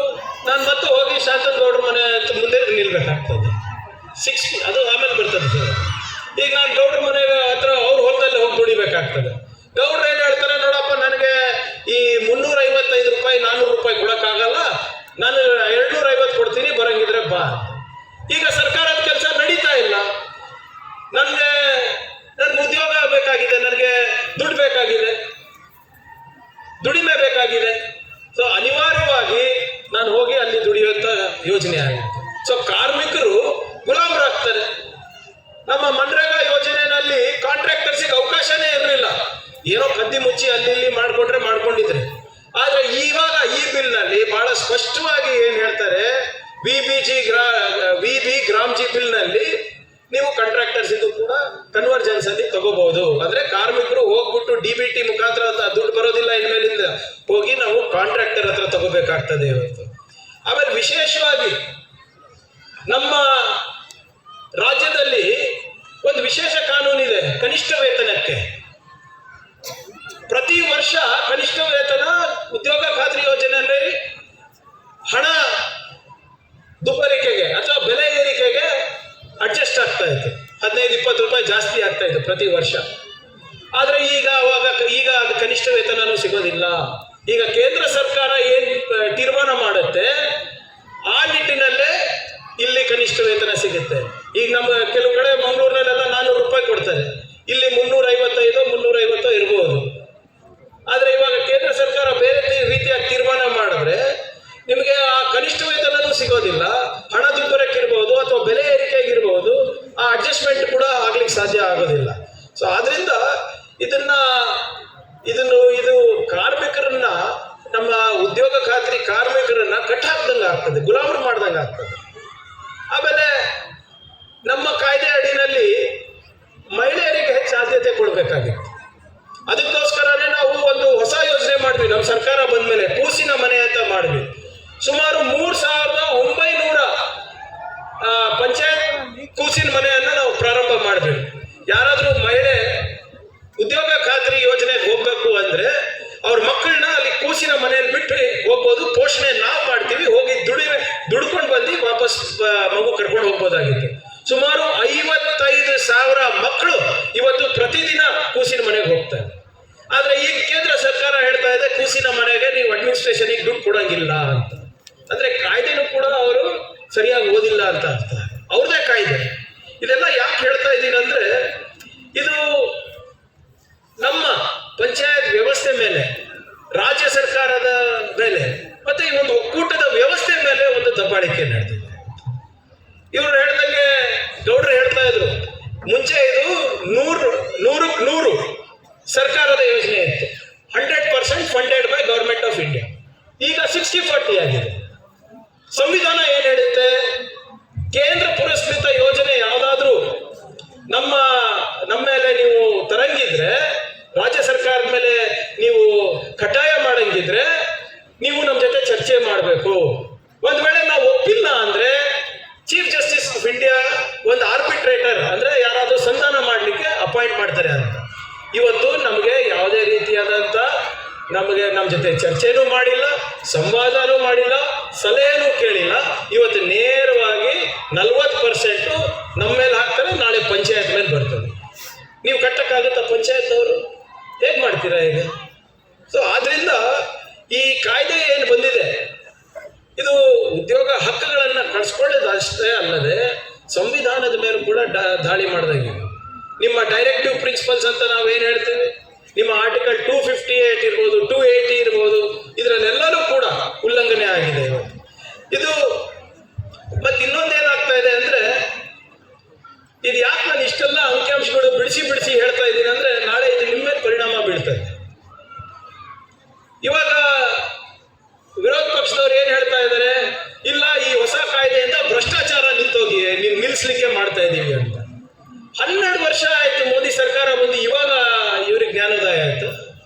ನಾನು ಮತ್ತೆ ಹೋಗಿ ಶಾಂತನ್ ಗೌಡ್ರ ಮನೆ ಮುಂದೆ ನಿಲ್ಬೇಕಾಗ್ತದೆ. ಅದು ಆಮೇಲೆ ಬರ್ತದೆ ಸರ್. ಈಗ ನಾನು ಗೌಡ್ರ ಮನೆ ಹತ್ರ ಅವ್ರ ಹೊಲದಲ್ಲಿ ಹೋಗಿ ದುಡಿಬೇಕಾಗ್ತದೆ. ಗೌಡ್ರು ಏನ್ ಹೇಳ್ತಾರೆ, ನೋಡಪ್ಪ ನನಗೆ ಈ 355 ರೂಪಾಯಿ 400 ರೂಪಾಯಿ ಕೊಡಕ್ಕಾಗಲ್ಲ, ನಾನು 250 ಕೊಡ್ತೀನಿ, ಬರಂಗಿದ್ರೆ ಬಾ. ಈಗ ಸರ್ಕಾರದ ಕೆಲಸ ನಡೀತಾ ಇಲ್ಲ, ನನ್ಗೆ ಉದ್ಯೋಗ ಬೇಕಾಗಿದೆ, ನನಗೆ ದುಡ್ಡು ಬೇಕಾಗಿದೆ, ದುಡಿಮೆ ಬೇಕಾಗಿದೆ. ಸೊ ಅನಿವಾರ್ಯವಾಗಿ ನಾನು ಹೋಗಿ ಅಲ್ಲಿ ದುಡಿಯುವಂತ ಯೋಜನೆ ಆಗುತ್ತೆ. ಸೊ ಕಾರ್ಮಿಕರು ಗುಲಾಮರಾಗ್ತಾರೆ. ನಮ್ಮ ಮನ್ರೇಗಾ ಯೋಜನೆಯಲ್ಲಿ ಕಾಂಟ್ರಾಕ್ಟರ್ಸಿಗೆ ಅವಕಾಶನೇ ಇರಲಿಲ್ಲ. ಏನೋ ಕದ್ದಿ ಮುಚ್ಚಿ ಅಲ್ಲಿ ಇಲ್ಲಿ ಮಾಡ್ಕೊಂಡಿದ್ರೆ. ಆದ್ರೆ ಇವಾಗ ಈ ಬಿಲ್ ನಲ್ಲಿ ಬಹಳ ಸ್ಪಷ್ಟವಾಗಿ ಏನ್ ಹೇಳ್ತಾರೆ, ವಿಬಿ ಗ್ರಾಮ್ಜಿ ಬಿಲ್ ನಲ್ಲಿ ನೀವು ಕಾಂಟ್ರಾಕ್ಟರ್ಸ್ ಇದು ಕೂಡ ಕನ್ವರ್ಜೆನ್ಸ್ ಅಲ್ಲಿ ತಗೋಬಹುದು. ಅಂದ್ರೆ ಕಾರ್ಮಿಕರು ಹೋಗ್ಬಿಟ್ಟು DBT ಮುಖಾಂತರ ದುಡ್ಡು ಬರೋದಿಲ್ಲ, ಇನ್ಮೇಲಿಂದ ಹೋಗಿ ನಾವು ಕಾಂಟ್ರಾಕ್ಟರ್ ಹತ್ರ ತಗೋಬೇಕಾಗ್ತದೆ ಇವತ್ತು. ಆಮೇಲೆ ವಿಶೇಷವಾಗಿ ನಮ್ಮ ರಾಜ್ಯದಲ್ಲಿ ಒಂದು ವಿಶೇಷ ಕಾನೂನಿದೆ ಕನಿಷ್ಠ ವೇತನಕ್ಕೆ. ಪ್ರತಿ ವರ್ಷ ಕನಿಷ್ಠ ವೇತನ ಉದ್ಯೋಗ ಖಾತ್ರಿ ಯೋಜನೆಯಲ್ಲಿ ಹಣ ದುಬ್ಬರಿಕೆಗೆ ಅಥವಾ ಬೆಲೆ ಏರಿಕೆಗೆ ಅಡ್ಜಸ್ಟ್ ಆಗ್ತಾ ಇತ್ತು. 15-20 ರೂಪಾಯಿ ಜಾಸ್ತಿ ಆಗ್ತಾ ಇತ್ತು ಪ್ರತಿ ವರ್ಷ. ಆದ್ರೆ ಈಗ ಅದು ಕನಿಷ್ಠ ವೇತನನೂ ಸಿಗೋದಿಲ್ಲ. ಈಗ ಕೇಂದ್ರ ಸರ್ಕಾರ ಏನ್ ತೀರ್ಮಾನ ಮಾಡುತ್ತೆ ಆ ನಿಟ್ಟಿನಲ್ಲೇ ಇಲ್ಲಿ ಕನಿಷ್ಠ ವೇತನ ಸಿಗುತ್ತೆ. ಈಗ ನಮ್ಮ ಕೆಲವು ಕಡೆ ಮಂಗಳೂರಿನಲ್ಲೆಲ್ಲ 400 ರೂಪಾಯಿ ಕೊಡ್ತಾರೆ, ಇಲ್ಲಿ 355 ಇರಬಹುದು. ಆದ್ರೆ ಇವಾಗ ಕೇಂದ್ರ ಸರ್ಕಾರ ಬೇರೆ ರೀತಿಯಾಗಿ ತೀರ್ಮಾನ ಮಾಡಿದ್ರೆ ನಿಮಗೆ ಆ ಕನಿಷ್ಠ ವೇತನನೂ ಸಿಗೋದಿಲ್ಲ, ಹಣ ದುಬ್ಬರಕ್ಕಿರ್ಬಹುದು ಅಥವಾ ಬೆಲೆ ಏರಿಕೆಗಿರ್ಬಹುದು, ಆ ಅಡ್ಜಸ್ಟ್ಮೆಂಟ್ ಕೂಡ ಆಗ್ಲಿಕ್ಕೆ ಸಾಧ್ಯ ಆಗೋದಿಲ್ಲ. ಸೊ ಆದ್ರಿಂದ ಇದು ಕಾರ್ಮಿಕರನ್ನ, ನಮ್ಮ ಉದ್ಯೋಗ ಖಾತ್ರಿ ಕಾರ್ಮಿಕರನ್ನ ಕಟ್ಟಾಕ್ದಂಗೆ ಆಗ್ತದೆ, ಗುಲಾಮರು ಮಾಡ್ದಂಗೆ ಆಗ್ತದೆ. ಆಮೇಲೆ ನಮ್ಮ ಕಾಯ್ದೆ ಅಡಿನಲ್ಲಿ ಮಹಿಳೆಯರಿಗೆ ಹೆಚ್ಚು ಆದ್ಯತೆ ಕೊಡಬೇಕಾಗಿತ್ತು. ಅದಕ್ಕೋಸ್ಕರನೇ ನಾವು ಒಂದು ಹೊಸ ಯೋಜನೆ ಮಾಡಿದ್ವಿ. ನಮ್ಮ ಸರ್ಕಾರ ಬಂದ ಮೇಲೆ ಕೂಸಿನ ಮನೆ ಅಂತ ಮಾಡಿದ್ವಿ. ಸುಮಾರು 3900 ಪಂಚಾಯತ್ ಕೂಸಿನ ಮನೆಯನ್ನ ನಾವು ಪ್ರಾರಂಭ ಮಾಡಿದ್ವಿ. ಯಾರಾದ್ರೂ ಮಹಿಳೆ ಉದ್ಯೋಗ ಖಾತ್ರಿ ಯೋಜನೆಗೆ ಹೋಗ್ಬೇಕು ಅಂದ್ರೆ ಅವ್ರ ಮಕ್ಕಳನ್ನ ಅಲ್ಲಿ ಕೂಸಿನ ಮನೆಯಲ್ಲಿ ಬಿಟ್ಟು ಹೋಗ್ಬೋದು. ಪೋಷಣೆ ನಾವು ಮಾಡ್ತೀವಿ, ಹೋಗಿ ದುಡ್ಕೊಂಡು ಬಂದು ವಾಪಸ್ ಮಗು ಕರ್ಕೊಂಡು ಹೋಗ್ಬೋದಾಗಿತ್ತು. ಸುಮಾರು 55,000 ಮಕ್ಕಳು ಇವತ್ತು ಪ್ರತಿದಿನ ಕೂಸಿನ ಮನೆಗೆ ಹೋಗ್ತಾರೆ. ಆದ್ರೆ ಈಗ ಕೇಂದ್ರ ಸರ್ಕಾರ ಹೇಳ್ತಾ ಇದೆ ಕೂಸಿನ ಮನೆಗೆ ನೀವು ಅಡ್ಮಿನಿಸ್ಟ್ರೇಷನ್ಗೆ ದುಡ್ಡು ಕೊಡಂಗಿಲ್ಲ ಅಂತ. ಅಂದ್ರೆ ಕಾಯ್ದೆನೂ ಕೂಡ ಅವರು ಸರಿಯಾಗಿ ಓದಿಲ್ಲ ಅಂತ ಅರ್ಥ. ಅವ್ರದೇ ಕಾಯ್ದೆ. ಇದೆಲ್ಲ ಯಾಕೆ ಹೇಳ್ತಾ ಇದ್ದೀನಿ ಅಂದ್ರೆ, ಇದು ನಮ್ಮ ಪಂಚಾಯತ್ ವ್ಯವಸ್ಥೆ ಮೇಲೆ, ರಾಜ್ಯ ಸರ್ಕಾರದ ಮೇಲೆ, ಮತ್ತೆ ಈ ಒಂದು ಒಕ್ಕೂಟದ ವ್ಯವಸ್ಥೆ ಮೇಲೆ ಒಂದು ದಬ್ಬಾಳಿಕೆ ನಡೆದಿದೆ. ಇವರು ಹೇಳ್ದಂಗೆ ಗೌಡ್ರು ಹೇಳ್ತಾ ಇದ್ರು, ಮುಂಚೆ ಇದು 100 ಸರ್ಕಾರದ ಯೋಜನೆ ಇತ್ತು, 100% funded by government of India. ಈಗ 60-40 ಆಗಿದೆ. ಸಂವಿಧಾನ ಏನ್ ಹೇಳುತ್ತೆ, ಕೇಂದ್ರ ಪುರಸ್ಕೃತ ಯೋಜನೆ ಯಾವುದಾದ್ರೂ ನಮ್ಮ ಮೇಲೆ ನೀವು ತರಂಗಿದ್ರೆ, ರಾಜ್ಯ ಸರ್ಕಾರದ ಮೇಲೆ ನೀವು ಕಡ್ಡಾಯ ಮಾಡಂಗಿದ್ರೆ ನೀವು ನಮ್ಮ ಜೊತೆ ಚರ್ಚೆ ಮಾಡಬೇಕು. ಒಂದ್ ವೇಳೆ ನಾವು ಒಪ್ಪಿಲ್ಲ ಅಂದ್ರೆ ಚೀಫ್ ಜಸ್ಟಿಸ್ ಆಫ್ ಇಂಡಿಯಾ ಒಂದು ಆರ್ಬಿಟ್ರೇಟರ್ ಅಂದ್ರೆ ಯಾರಾದ್ರೂ ಸಂಧಾನ ಮಾಡ್ಲಿಕ್ಕೆ ಅಪಾಯಿಂಟ್ ಮಾಡ್ತಾರೆ ಅಂತ. ಇವತ್ತು ನಮಗೆ ಯಾವುದೇ ರೀತಿಯಾದಂತ ನಮ್ಮ ಜೊತೆ ಚರ್ಚೆನೂ ಮಾಡಿಲ್ಲ, ಸಂವಾದನೂ ಮಾಡಿಲ್ಲ, ಸಲಹೆನೂ ಕೇಳಿಲ್ಲ. ಇವತ್ತು ನೇರವಾಗಿ 40% ನಮ್ಮ ಮೇಲೆ ಹಾಕ್ತಾರೆ, ನಾಳೆ ಪಂಚಾಯತ್ ಮೇಲೆ ಬರ್ತದೆ. ನೀವು ಕಟ್ಟಕ್ಕಾಗುತ್ತಾ ಪಂಚಾಯತ್ನವರು? ಹೇಗ್ ಮಾಡ್ತೀರಾ ಈಗ? ಸೊ ಆದ್ರಿಂದ ಈ ಕಾಯ್ದೆ ಏನು ಬಂದಿದೆ ಇದು ಉದ್ಯೋಗ ಹಕ್ಕುಗಳನ್ನ ಕಳ್ಸ್ಕೊಳ್ಳೋದು ಅಷ್ಟೇ ಅಲ್ಲದೆ ಸಂವಿಧಾನದ ಮೇಲೆ ಕೂಡ ದಾಳಿ ಮಾಡಿದಂಗೆ. ನಿಮ್ಮ ಡೈರೆಕ್ಟಿವ್ ಪ್ರಿನ್ಸಿಪಲ್ಸ್ ಅಂತ ನಾವೇನು ಹೇಳ್ತೀವಿ, ನಿಮ್ಮ ಆರ್ಟಿಕಲ್ 258 ಇರ್ಬೋದು, 280 ಇರ್ಬೋದು, ಇದರಲ್ಲೆಲ್ಲರೂ ಕೂಡ ಉಲ್ಲಂಘನೆ ಆಗಿದೆ ಇವತ್ತು. ಇದು ಮತ್ತೆ ಇನ್ನೊಂದೇನಾಗ್ತಾ ಇದೆ ಅಂದ್ರೆ, ಇದು ಯಾಕೆ ನಾನು ಇಷ್ಟೆಲ್ಲ ಅಂಕಿಅಂಶಗಳು ಬಿಡಿಸಿ ಹೇಳ್ತಾ ಇದ್ದೀನಿ ಅಂದ್ರೆ, ನಾಳೆ ಇದು ನಿಮ್ಮ ಮೇಲೆ ಪರಿಣಾಮ ಬೀಳ್ತದೆ. ಇವಾಗ ವಿರೋಧ ಪಕ್ಷದವ್ರು ಏನ್ ಹೇಳ್ತಾ ಇದ್ದಾರೆ, ಇಲ್ಲ ಈ ಹೊಸ ಕಾಯ್ದೆಯಿಂದ ಭ್ರಷ್ಟಾಚಾರ ನಿಲ್ಲಿಸ್ಲಿಕ್ಕೆ ಮಾಡ್ತಾ ಇದ್ದೀವಿ ಅಂತ. 12 ವರ್ಷ ಆಯ್ತು ಮೋದಿ ಸರ್ಕಾರ ಬಂದು, ಇವಾಗ ಇವ್ರಿಗೆ ಜ್ಞಾನೋದಯ ಆಯ್ತು.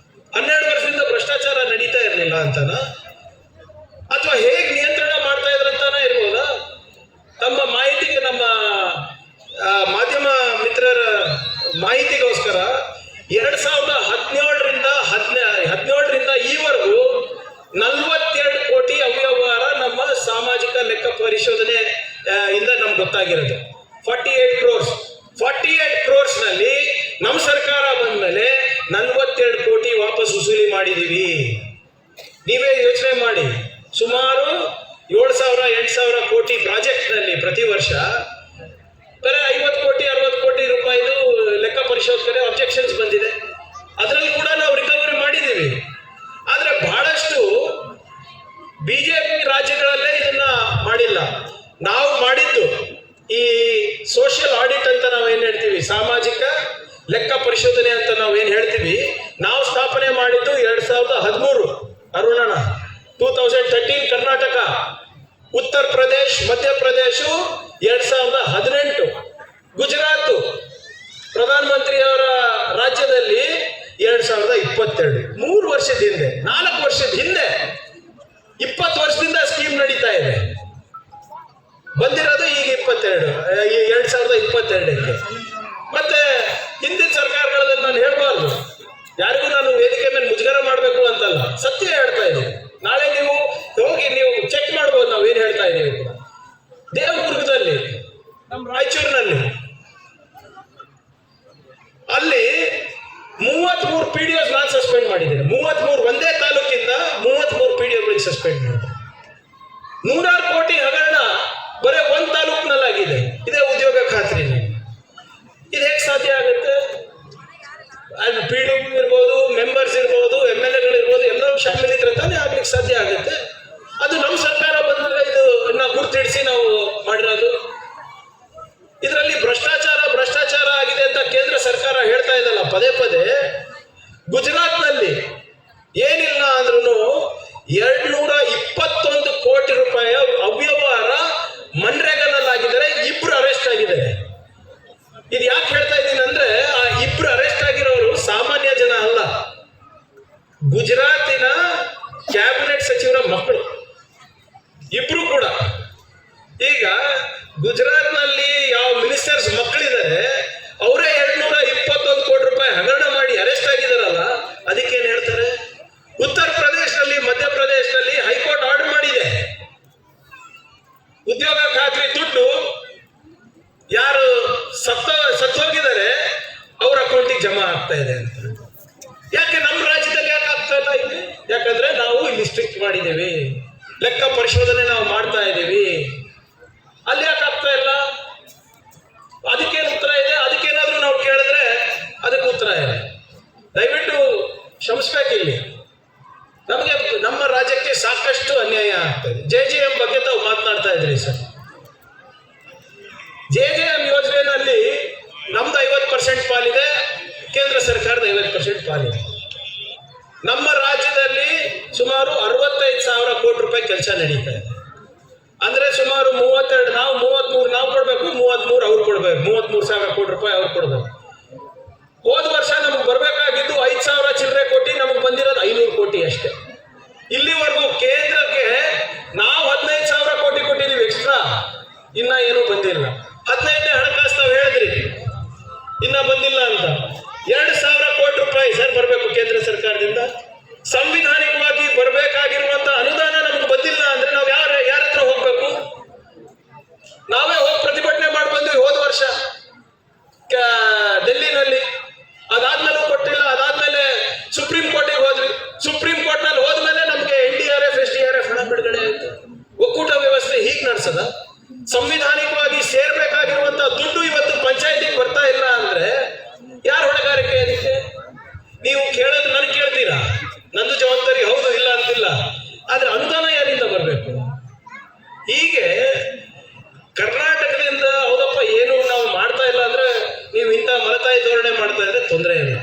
12 ವರ್ಷದಿಂದ ಭ್ರಷ್ಟಾಚಾರ ನಡೀತಾ ಇರಲಿಲ್ಲ ಅಂತನಾ? ಪರಿಶೋಧನೆ ಇಂದ ನಮ್ಗೆ ಗೊತ್ತಾಗಿರೋದು. 48 ಕ್ರೋರ್ಸ್ನಲ್ಲಿ ನಮ್ಮ ಸರ್ಕಾರ ಬಂದ್ಮೇಲೆ 42 ಕೋಟಿ ವಾಪಸ್ ವಸೂಲಿ ಮಾಡಿದೀವಿ. ನೀವೇ ಯೋಚನೆ ಮಾಡಿ, ಸುಮಾರು 7,000-8,000 ಕೋಟಿ ಪ್ರಾಜೆಕ್ಟ್ನಲ್ಲಿ ಪ್ರತಿ ವರ್ಷ ಬರೀ 50 ಕೋಟಿ 60 ಕೋಟಿ ರೂಪಾಯಿದು ಲೆಕ್ಕ ಪರಿಶೋಧನೆ ಅಬ್ಜೆಕ್ಷನ್ಸ್ ಬಂದಿದೆ. ಅದರಲ್ಲಿ ಕೂಡ ನಾವು ರಿಕವರಿ ಮಾಡಿದ್ದೀವಿ. ಆದರೆ ಬಹಳಷ್ಟು ಬಿಜೆಪಿ ರಾಜ್ಯಗಳಲ್ಲೇ ಇದನ್ನ ಮಾಡಿಲ್ಲ. ನಾವು ಮಾಡಿದ್ದು ಈ ಸೋಷಿಯಲ್ ಆಡಿಟ್ ಅಂತ ನಾವೇನು ಹೇಳ್ತೀವಿ, ಸಾಮಾಜಿಕ ಲೆಕ್ಕ ಪರಿಶೋಧನೆ ಅಂತ ನಾವೇನು ಹೇಳ್ತೀವಿ, ನಾವು ಸ್ಥಾಪನೆ ಮಾಡಿದ್ದು 2013. ಅರುಣಣ್ಣ 2013 ಕರ್ನಾಟಕ, ಉತ್ತರ ಪ್ರದೇಶ್, ಮಧ್ಯಪ್ರದೇಶ 2018, ಗುಜರಾತ್ ಪ್ರಧಾನಮಂತ್ರಿಯವರ ರಾಜ್ಯದಲ್ಲಿ 2022. 3 ವರ್ಷದ ಹಿಂದೆ, 4 ವರ್ಷದ ಹಿಂದೆ, 20 ವರ್ಷದಿಂದ ಸ್ಕೀಮ್ ನಡೀತಾ ಇದೆ. ಬಂದಿರೋದು ಈಗ 2022ಕ್ಕೆ. ಮತ್ತೆ ಹಿಂದಿನ ಸರ್ಕಾರಗಳಲ್ಲಿ ನಾನು ಹೇಳ್ಬಾರ್ದು, ಯಾರಿಗೂ ನಾನು ವೇದಿಕೆ ಮೇಲೆ ಮುಜುಗರ ಮಾಡಬೇಕು ಅಂತಲ್ಲ, ಸತ್ಯ ಹೇಳ್ತಾ ಇದ್ದೀನಿ. ನಾಳೆ ನೀವು ಹೋಗಿ ನೀವು ಚೆಕ್ ಮಾಡ್ಬೋದು ನಾವು ಏನ್ ಹೇಳ್ತಾ ಇದ್ದೀವಿ ಕೂಡ. ದೇವದುರ್ಗದಲ್ಲಿ, ನಮ್ಮ ರಾಯಚೂರಿನಲ್ಲಿ, ಅಲ್ಲಿ 33 PDOs ನಾನು ಸಸ್ಪೆಂಡ್ ಮಾಡಿದ್ದೇನೆ. 33 ಒಂದೇ ತಾಲೂಕಿಂದ 33 PDOಗಳಿಗೆ ಸಸ್ಪೆಂಡ್ ಮಾಡಿದೆ. 100 ಕೋಟಿ ಹಗರಣ ಬರೀ ಒಂದು ತಾಲೂಕಿನಲ್ಲಾಗಿದೆ. ಇದೇ ಉದ್ಯೋಗ ಖಾತ್ರಿನಲ್ಲಿ. ಇದು ಹೇಗೆ ಸಾಧ್ಯ ಆಗುತ್ತೆ? ಅದು PDO ಇರ್ಬೋದು, ಮೆಂಬರ್ಸ್ ಇರ್ಬೋದು, MLAಗಳಿರ್ಬೋದು, ಎಲ್ಲರೂ ಶಾಮಿಲಿದ್ರೆ ತಾನೇ ಆಗ್ಲಿಕ್ಕೆ ಸಾಧ್ಯ ಆಗುತ್ತೆ. ಅದು ನಮ್ಮ ಸರ್ಕಾರ ಬಂದ್ರೆ ಇದು ನಾವು ಗುರುತಿಡಿಸಿ ನಾವು ಮಾಡಿರೋದು. ಇದರಲ್ಲಿ ಭ್ರಷ್ಟಾಚಾರ ಆಗಿದೆ ಅಂತ ಕೇಂದ್ರ ಸರ್ಕಾರ ಹೇಳ್ತಾ ಇದ್ದಲ್ಲ ಪದೇ ಪದೇ. ಗುಜರಾತ್ನಲ್ಲಿ ಏನಿಲ್ಲ ಅಂದ್ರೂ 221 ಕೋಟಿ ರೂಪಾಯಿ ಅವ್ಯವಹಾರ ಮನ್ರೇಗಾನಲ್ಲಾಗಿದ್ದಾರೆ. 2 ಅರೆಸ್ಟ್ ಆಗಿದ್ದಾರೆ. ಇದು ಯಾಕೆ ಹೇಳ್ತಾ ಇದ್ದೀನಿ ಅಂದ್ರೆ, ಆ 2 ಅರೆಸ್ಟ್ ಆಗಿರೋರು ಸಾಮಾನ್ಯ ಜನ ಅಲ್ಲ, ಗುಜರಾತಿನ ಕ್ಯಾಬಿನೆಟ್ ಸಚಿವರ ಮಕ್ಕಳು 2 ಕೂಡ. ಈಗ ಗುಜರಾತ್ನಲ್ಲಿ ಯಾವ ಮಿನಿಸ್ಟರ್ಸ್ ಮಕ್ಕಳಿದ್ದಾರೆ ಅವರೇ 221 ಕೋಟಿ ರೂಪಾಯಿ ಹಗರಣ ಮಾಡಿ ಅರೆಸ್ಟ್ ಆಗಿದಾರಲ್ಲ, ಅದಕ್ಕೇನು ಹೇಳ್ತಾರೆ? ಉತ್ತರ ಪ್ರದೇಶದಲ್ಲಿ, ಮಧ್ಯಪ್ರದೇಶದಲ್ಲಿ ಹೈಕೋರ್ಟ್ ಆರ್ಡರ್ ಮಾಡಿದೆ, ಉದ್ಯೋಗ ಖಾತ್ರಿ ದುಡ್ಡು ಯಾರು ಸತ್ತೋಗಿದ್ದಾರೆ ಅವ್ರ ಅಕೌಂಟಿಗೆ ಜಮಾ ಆಗ್ತಾ ಇದೆ ಅಂತ. ಯಾಕೆ ನಮ್ಮ ರಾಜ್ಯದಲ್ಲಿ ಯಾಕೆ ಆಗ್ತಾ ಇಲ್ಲ ಇಲ್ಲಿ? ಯಾಕಂದ್ರೆ ನಾವು ಇಲ್ಲಿ ಸ್ಟ್ರಿಕ್ಟ್ ಮಾಡಿದ್ದೀವಿ, ಲೆಕ್ಕ ಪರಿಶೋಧನೆ ನಾವು ಮಾಡ್ತಾ ಇದ್ದೀವಿ. ಅಲ್ಲಿ ಯಾಕೆ ಆಗ್ತಾ ಇಲ್ಲ? ಅದಕ್ಕೇನು ಉತ್ತರ ಇದೆ? ಅದಕ್ಕೇನಾದ್ರೂ ನಾವು ಕೇಳಿದ್ರೆ ಅದಕ್ಕೆ ಉತ್ತರ ಇದೆ. ದಯವಿಟ್ಟು ಕ್ಷಮಿಸ್ಬೇಕು. ಇಲ್ಲಿ ನಮಗೆ ನಮ್ಮ ರಾಜ್ಯಕ್ಕೆ ಸಾಕಷ್ಟು ಅನ್ಯಾಯ ಆಗ್ತದೆ. JJM ಬಗ್ಗೆ ತಾವು ಮಾತನಾಡ್ತಾ ಇದ್ರಿ ಸರ್. JJM ಯೋಜನೆಯಲ್ಲಿ ನಮ್ದು 50% ಪಾಲಿದೆ, ಕೇಂದ್ರ ಸರ್ಕಾರದ 50% ಪಾಲಿದೆ. ನಮ್ಮ ರಾಜ್ಯದಲ್ಲಿ ಸುಮಾರು 65,000 ಕೋಟಿ ರೂಪಾಯಿ ಕೆಲಸ ನಡೀತಾ ಇದೆ. ಅಂದ್ರೆ ಸುಮಾರು 32, ನಾವು 33 ನಾವು ಕೊಡ್ಬೇಕು, 33 ಅವ್ರು ಕೊಡ್ಬೇಕು. 33,000 ಕೋಟಿ ರೂಪಾಯಿ ಅವ್ರು ಕೊಡ್ಬೇಕು. ಹೋದ ವರ್ಷ ನಮ್ಗೆ ಬರ್ಬೇಕಾಗಿದ್ದು 5,000 ಚಿಲ್ಲರೆ ಕೋಟಿ, ನಮ್ಗೆ ಬಂದಿರೋದು 500 ಕೋಟಿ ಅಷ್ಟೇ. ಇಲ್ಲಿವರೆಗೂ ಕೇಂದ್ರಕ್ಕೆ ನಾವು 15,000 ಕೋಟಿ ಕೊಟ್ಟಿದ್ದೀವಿ ಎಕ್ಸ್ಟ್ರಾ, ಇನ್ನ ಏನೂ ಬಂದಿಲ್ಲ. 15ನೇ ಹಣಕಾಸು ತಾವು ಹೇಳಿದ್ರಿ ಇನ್ನ ಬಂದಿಲ್ಲ ಅಂತ. 2,000 ಕೋಟಿ ರೂಪಾಯಿ ಸರ್ ಬರಬೇಕು ಕೇಂದ್ರ ಸರ್ಕಾರದಿಂದ. ಸಂವಿಧಾನಿಕವಾಗಿ ಬರಬೇಕಾಗಿರುವಂತ ಅನುದಾನ ನಮ್ಗೆ ಬಂದಿಲ್ಲ ಅಂದ್ರೆ ನಾವು ಯಾರ ಹತ್ರ ಹೋಗ್ಬೇಕು? ನಾವೇ ಹೋಗಿ ಪ್ರತಿಭಟನೆ ಮಾಡಿ ಬಂದ್ವಿ ಹೋದ ವರ್ಷ ಡೆಲ್ಲಿನಲ್ಲಿ. ಅದಾದ್ಮೇಲೆ ಕೊಟ್ಟಿಲ್ಲ. ಅದಾದ್ಮೇಲೆ ಸುಪ್ರೀಂ ಕೋರ್ಟಿಗೆ ಹೋದ್ವಿ. ಸುಪ್ರೀಂ ಕೋರ್ಟ್ ನಲ್ಲಿ ಹೋದ್ಮೇಲೆ ನಮ್ಗೆ NDRF SDRF ಹಣ ಬಿಡುಗಡೆ ಆಯ್ತು. ಒಕ್ಕೂಟ ವ್ಯವಸ್ಥೆ ಹೀಗೆ ನಡೆಸದ? ಸಂವಿಧಾನಿಕವಾಗಿ ಸೇರ್ಬೇಕಾಗಿರುವಂತ ದುಡ್ಡು ಇವತ್ತು ಪಂಚಾಯತಿಗೆ ಬರ್ತಾ ಇಲ್ಲ ಅಂದ್ರೆ ಯಾರ ಹೊಣೆಗಾರಿಕೆ ಅದಕ್ಕೆ? ನೀವು ಕೇಳೋದು ನನಗೆ ಕೇಳ್ತೀರಾ, ನಂದು ಜವಾಬ್ದಾರಿ ಹೌದು, ಇಲ್ಲ ಅಂತಿಲ್ಲ. ಆದ್ರೆ ಅನುದಾನ ಯಾರಿಂದ ಬರಬೇಕು? ಹೀಗೆ ಕರ್ನಾಟಕದಿಂದ ಹೌದಪ್ಪ ಏನು ನಾವು ಮಾಡ್ತಾ ಇಲ್ಲ ಅಂದ್ರೆ ನೀವು ಇಂಥ ಮಲತಾಯಿ ಧೋರಣೆ ಮಾಡ್ತಾ ಇದ್ರೆ ತೊಂದರೆ ಇಲ್ಲ.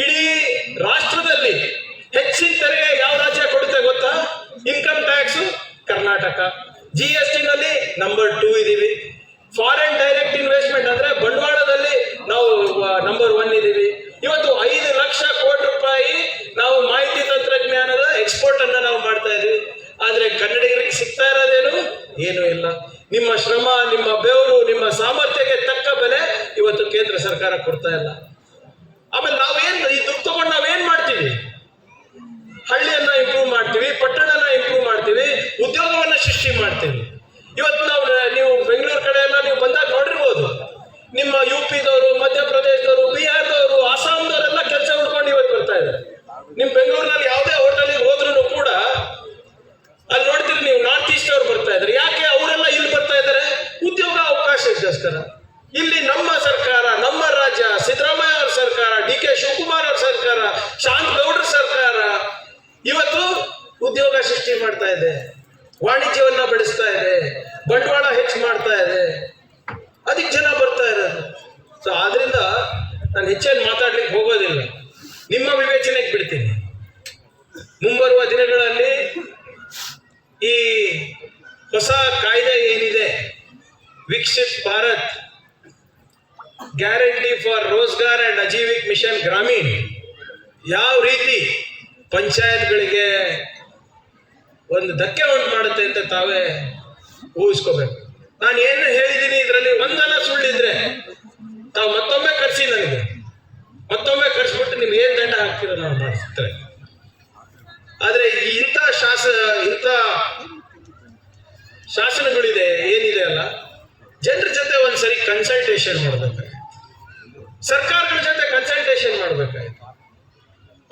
ಇಡೀ ರಾಷ್ಟ್ರದಲ್ಲಿ ಹೆಚ್ಚಿನ ತೆರಿಗೆ ಯಾವ ರಾಜ್ಯ ಕೊಡುತ್ತೆ ಗೊತ್ತಾ? Income tax Karnataka. GST ನಲ್ಲಿ ನಂಬರ್ 2 ಇದೀವಿ. ಫಾರಿನ್ ಡೈರೆಕ್ಟ್ ಇನ್ವೆಸ್ಟ್ಮೆಂಟ್ ಅಂದ್ರೆ ಬಂಡವಾಳದಲ್ಲಿ ನಾವು ನಂಬರ್ 1 ಇದೀವಿ. ಇವತ್ತು 5 ಲಕ್ಷ ಕೋಟಿ ರೂಪಾಯಿ ನಾವು ಮಾಹಿತಿ ತಂತ್ರಜ್ಞಾನದ ಎಕ್ಸ್ಪೋರ್ಟ್ ಅನ್ನ ನಾವು ಮಾಡ್ತಾ ಇದೀವಿ. ಆದ್ರೆ ಕನ್ನಡಿಗರಿಗೆ ಸಿಗ್ತಾ ಇರೋದೇನು? ಏನೂ ಇಲ್ಲ. ನಿಮ್ಮ ಶ್ರಮ, ನಿಮ್ಮ ಬೆವರು, ನಿಮ್ಮ ಸಾಮರ್ಥ್ಯಕ್ಕೆ ತಕ್ಕ ಬೆಲೆ ಇವತ್ತು ಕೇಂದ್ರ ಸರ್ಕಾರ ಕೊಡ್ತಾ ಇಲ್ಲ. ಆಮೇಲೆ ನಾವೇನ್ ಈ ದುಡ್ಡು ತಗೊಂಡು ನಾವೇನ್ ಮಾಡ್ತೀವಿ? ಹಳ್ಳಿಯನ್ನ ಇಂಪ್ರೂವ್ ಮಾಡ್ತೀವಿ, ಪಟ್ಟಣನ ಇಂಪ್ರೂವ್ ಮಾಡ್ತೀವಿ, ಉದ್ಯೋಗವನ್ನ ಸೃಷ್ಟಿ ಮಾಡ್ತೀವಿ. ಇವತ್ತು ನೀವು ಬೆಂಗಳೂರು ಕಡೆ ಎಲ್ಲ ನೀವು ಬಂದಾಗ ನೋಡಿರ್ಬೋದು, ನಿಮ್ಮ UP-ದವರು, ಮಧ್ಯಪ್ರದೇಶದವರು, ಬಿಹಾರದವರು, ಅಸ್ಸಾಂದವರೆಲ್ಲ ಕೆಲಸ ಹುಡ್ಕೊಂಡು ಇವತ್ತು ಬರ್ತಾ ಇದ್ದಾರೆ. ನಿಮ್ ಬೆಂಗಳೂರಿನಲ್ಲಿ ಯಾವುದೇ ಹೋಟೆಲಿಗೆ ಹೋದ್ರೂ ಕೂಡ ಅಲ್ಲಿ ನೋಡ್ತೀರಿ ನೀವು ನಾರ್ತ್ ಈಸ್ಟ್ ಅವ್ರು ಬರ್ತಾ ಇದ್ದಾರೆ. ಯಾಕೆ ಅವರೆಲ್ಲ ಇಲ್ಲಿ ಬರ್ತಾ ಇದ್ದಾರೆ? ಉದ್ಯೋಗ ಅವಕಾಶಕ್ಕೋಸ್ಕರ. ಇಲ್ಲಿ ನಮ್ಮ ಸರ್ಕಾರ, ನಮ್ಮ ರಾಜ್ಯ, ಸಿದ್ದರಾಮಯ್ಯ ಅವ್ರ ಸರ್ಕಾರ, DK ಶಿವಕುಮಾರ್ ಅವ್ರ ಸರ್ಕಾರ, ಶಾಂತಗೌಡ್ರ ಸರ್ಕಾರ ಇವತ್ತು ಉದ್ಯೋಗ ಸೃಷ್ಟಿ ಮಾಡ್ತಾ ಇದೆ, ವಾಣಿಜ್ಯವನ್ನ ಬೆಳೆಸ್ತಾ ಇದೆ, ಬಂಡವಾಳ ಹೆಚ್ಚು ಮಾಡ್ತಾ ಇದೆ, ಅದಕ್ಕೆ ಜನ ಬರ್ತಾ ಇರೋದು. ಸೊ ಆದ್ರಿಂದ ನಾನು ಹೆಚ್ಚೇನು ಮಾತಾಡ್ಲಿಕ್ಕೆ ಹೋಗೋದಿಲ್ಲ, ನಿಮ್ಮ ವಿವೇಚನೆಗೆ ಬಿಡ್ತೀನಿ. ಮುಂಬರುವ ದಿನಗಳಲ್ಲಿ ಈ ಹೊಸ ಕಾಯ್ದೆ ಏನಿದೆ, Viksit Bharat guarantee for Rozgar and Ajeevika mission Gramin, ಯಾವ ರೀತಿ ಪಂಚಾಯತ್ಗಳಿಗೆ ಒಂದು ಧಕ್ಕೆ ಉಂಟು ಮಾಡುತ್ತೆ ಅಂತ ತಾವೇ ಊಹಿಸ್ಕೋಬೇಕು. ನಾನು ಏನು ಹೇಳಿದ್ದೀನಿ ಇದರಲ್ಲಿ ಒಂದನ ಸುಳ್ಳಿದ್ರೆ ತಾವು ಮತ್ತೊಮ್ಮೆ ಕರೆಸಿ, ನನಗೆ ಮತ್ತೊಮ್ಮೆ ಕರೆಸ್ಬಿಟ್ಟು ನೀವು ಏನ್ ದಂಡ ಹಾಕ್ತೀರೋ ನಾವು ಮಾಡಿಸ್ತಾರೆ. ಆದ್ರೆ ಇಂಥ ಶಾಸನಗಳಿದೆ ಏನಿದೆ ಅಲ್ಲ, ಜನರ ಜೊತೆ ಒಂದ್ಸರಿ ಕನ್ಸಲ್ಟೇಷನ್ ಮಾಡ್ಬೇಕಾಗಿತ್ತು, ಸರ್ಕಾರಗಳ ಜೊತೆ ಕನ್ಸಲ್ಟೇಷನ್ ಮಾಡ್ಬೇಕಾಗಿತ್ತು,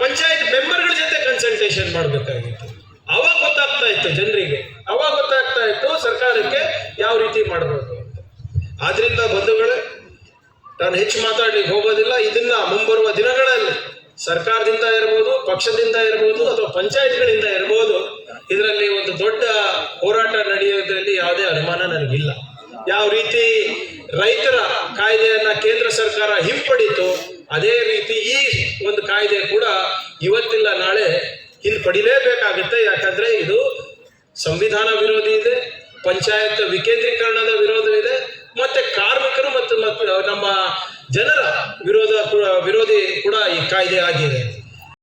ಪಂಚಾಯತ್ ಮೆಂಬರ್ಗಳ ಜೊತೆ ಕನ್ಸಲ್ಟೇಷನ್ ಮಾಡ್ಬೇಕಾಗಿತ್ತು. ಅವಾಗ ಗೊತ್ತಾಗ್ತಾ ಇತ್ತು ಜನರಿಗೆ, ಅವಾಗ ಗೊತ್ತಾಗ್ತಾ ಇತ್ತು ಸರ್ಕಾರಕ್ಕೆ ಯಾವ ರೀತಿ ಮಾಡಬೇಕು ಅಂತ. ಆದ್ರಿಂದ ಬಂಧುಗಳೇ, ನಾನು ಹೆಚ್ಚು ಮಾತಾಡ್ಲಿಕ್ಕೆ ಹೋಗೋದಿಲ್ಲ. ಇದನ್ನ ಮುಂಬರುವ ದಿನಗಳಲ್ಲಿ ಸರ್ಕಾರದಿಂದ ಇರ್ಬೋದು, ಪಕ್ಷದಿಂದ ಇರ್ಬೋದು, ಅಥವಾ ಪಂಚಾಯತ್ಗಳಿಂದ ಇರ್ಬೋದು, ಇದರಲ್ಲಿ ಒಂದು ದೊಡ್ಡ ಹೋರಾಟ ನಡೆಯೋದ್ರಲ್ಲಿ ಯಾವುದೇ ಅನುಮಾನ ನನಗಿಲ್ಲ. ಯಾವ ರೀತಿ ರೈತರ ಕಾಯ್ದೆಯನ್ನ ಕೇಂದ್ರ ಸರ್ಕಾರ ಹಿಂಪಡಿತು, ಅದೇ ರೀತಿ ಈ ಒಂದು ಕಾಯ್ದೆ ಕೂಡ ಇವತ್ತಿಲ್ಲ ನಾಳೆ ಹಿಂಪಡಿಲೇಬೇಕಾಗುತ್ತೆ. ಯಾಕಂದ್ರೆ ಇದು ಸಂವಿಧಾನ ವಿರೋಧಿ ಇದೆ, ಪಂಚಾಯತ್ ವಿಕೇಂದ್ರೀಕರಣದ ವಿರೋಧವಿದೆ, ಮತ್ತೆ ಕಾರ್ಮಿಕರು ಮತ್ತು ನಮ್ಮ ಜನರ ವಿರೋಧಿ ಕೂಡ ಈ ಕಾಯ್ದೆ ಆಗಿದೆ.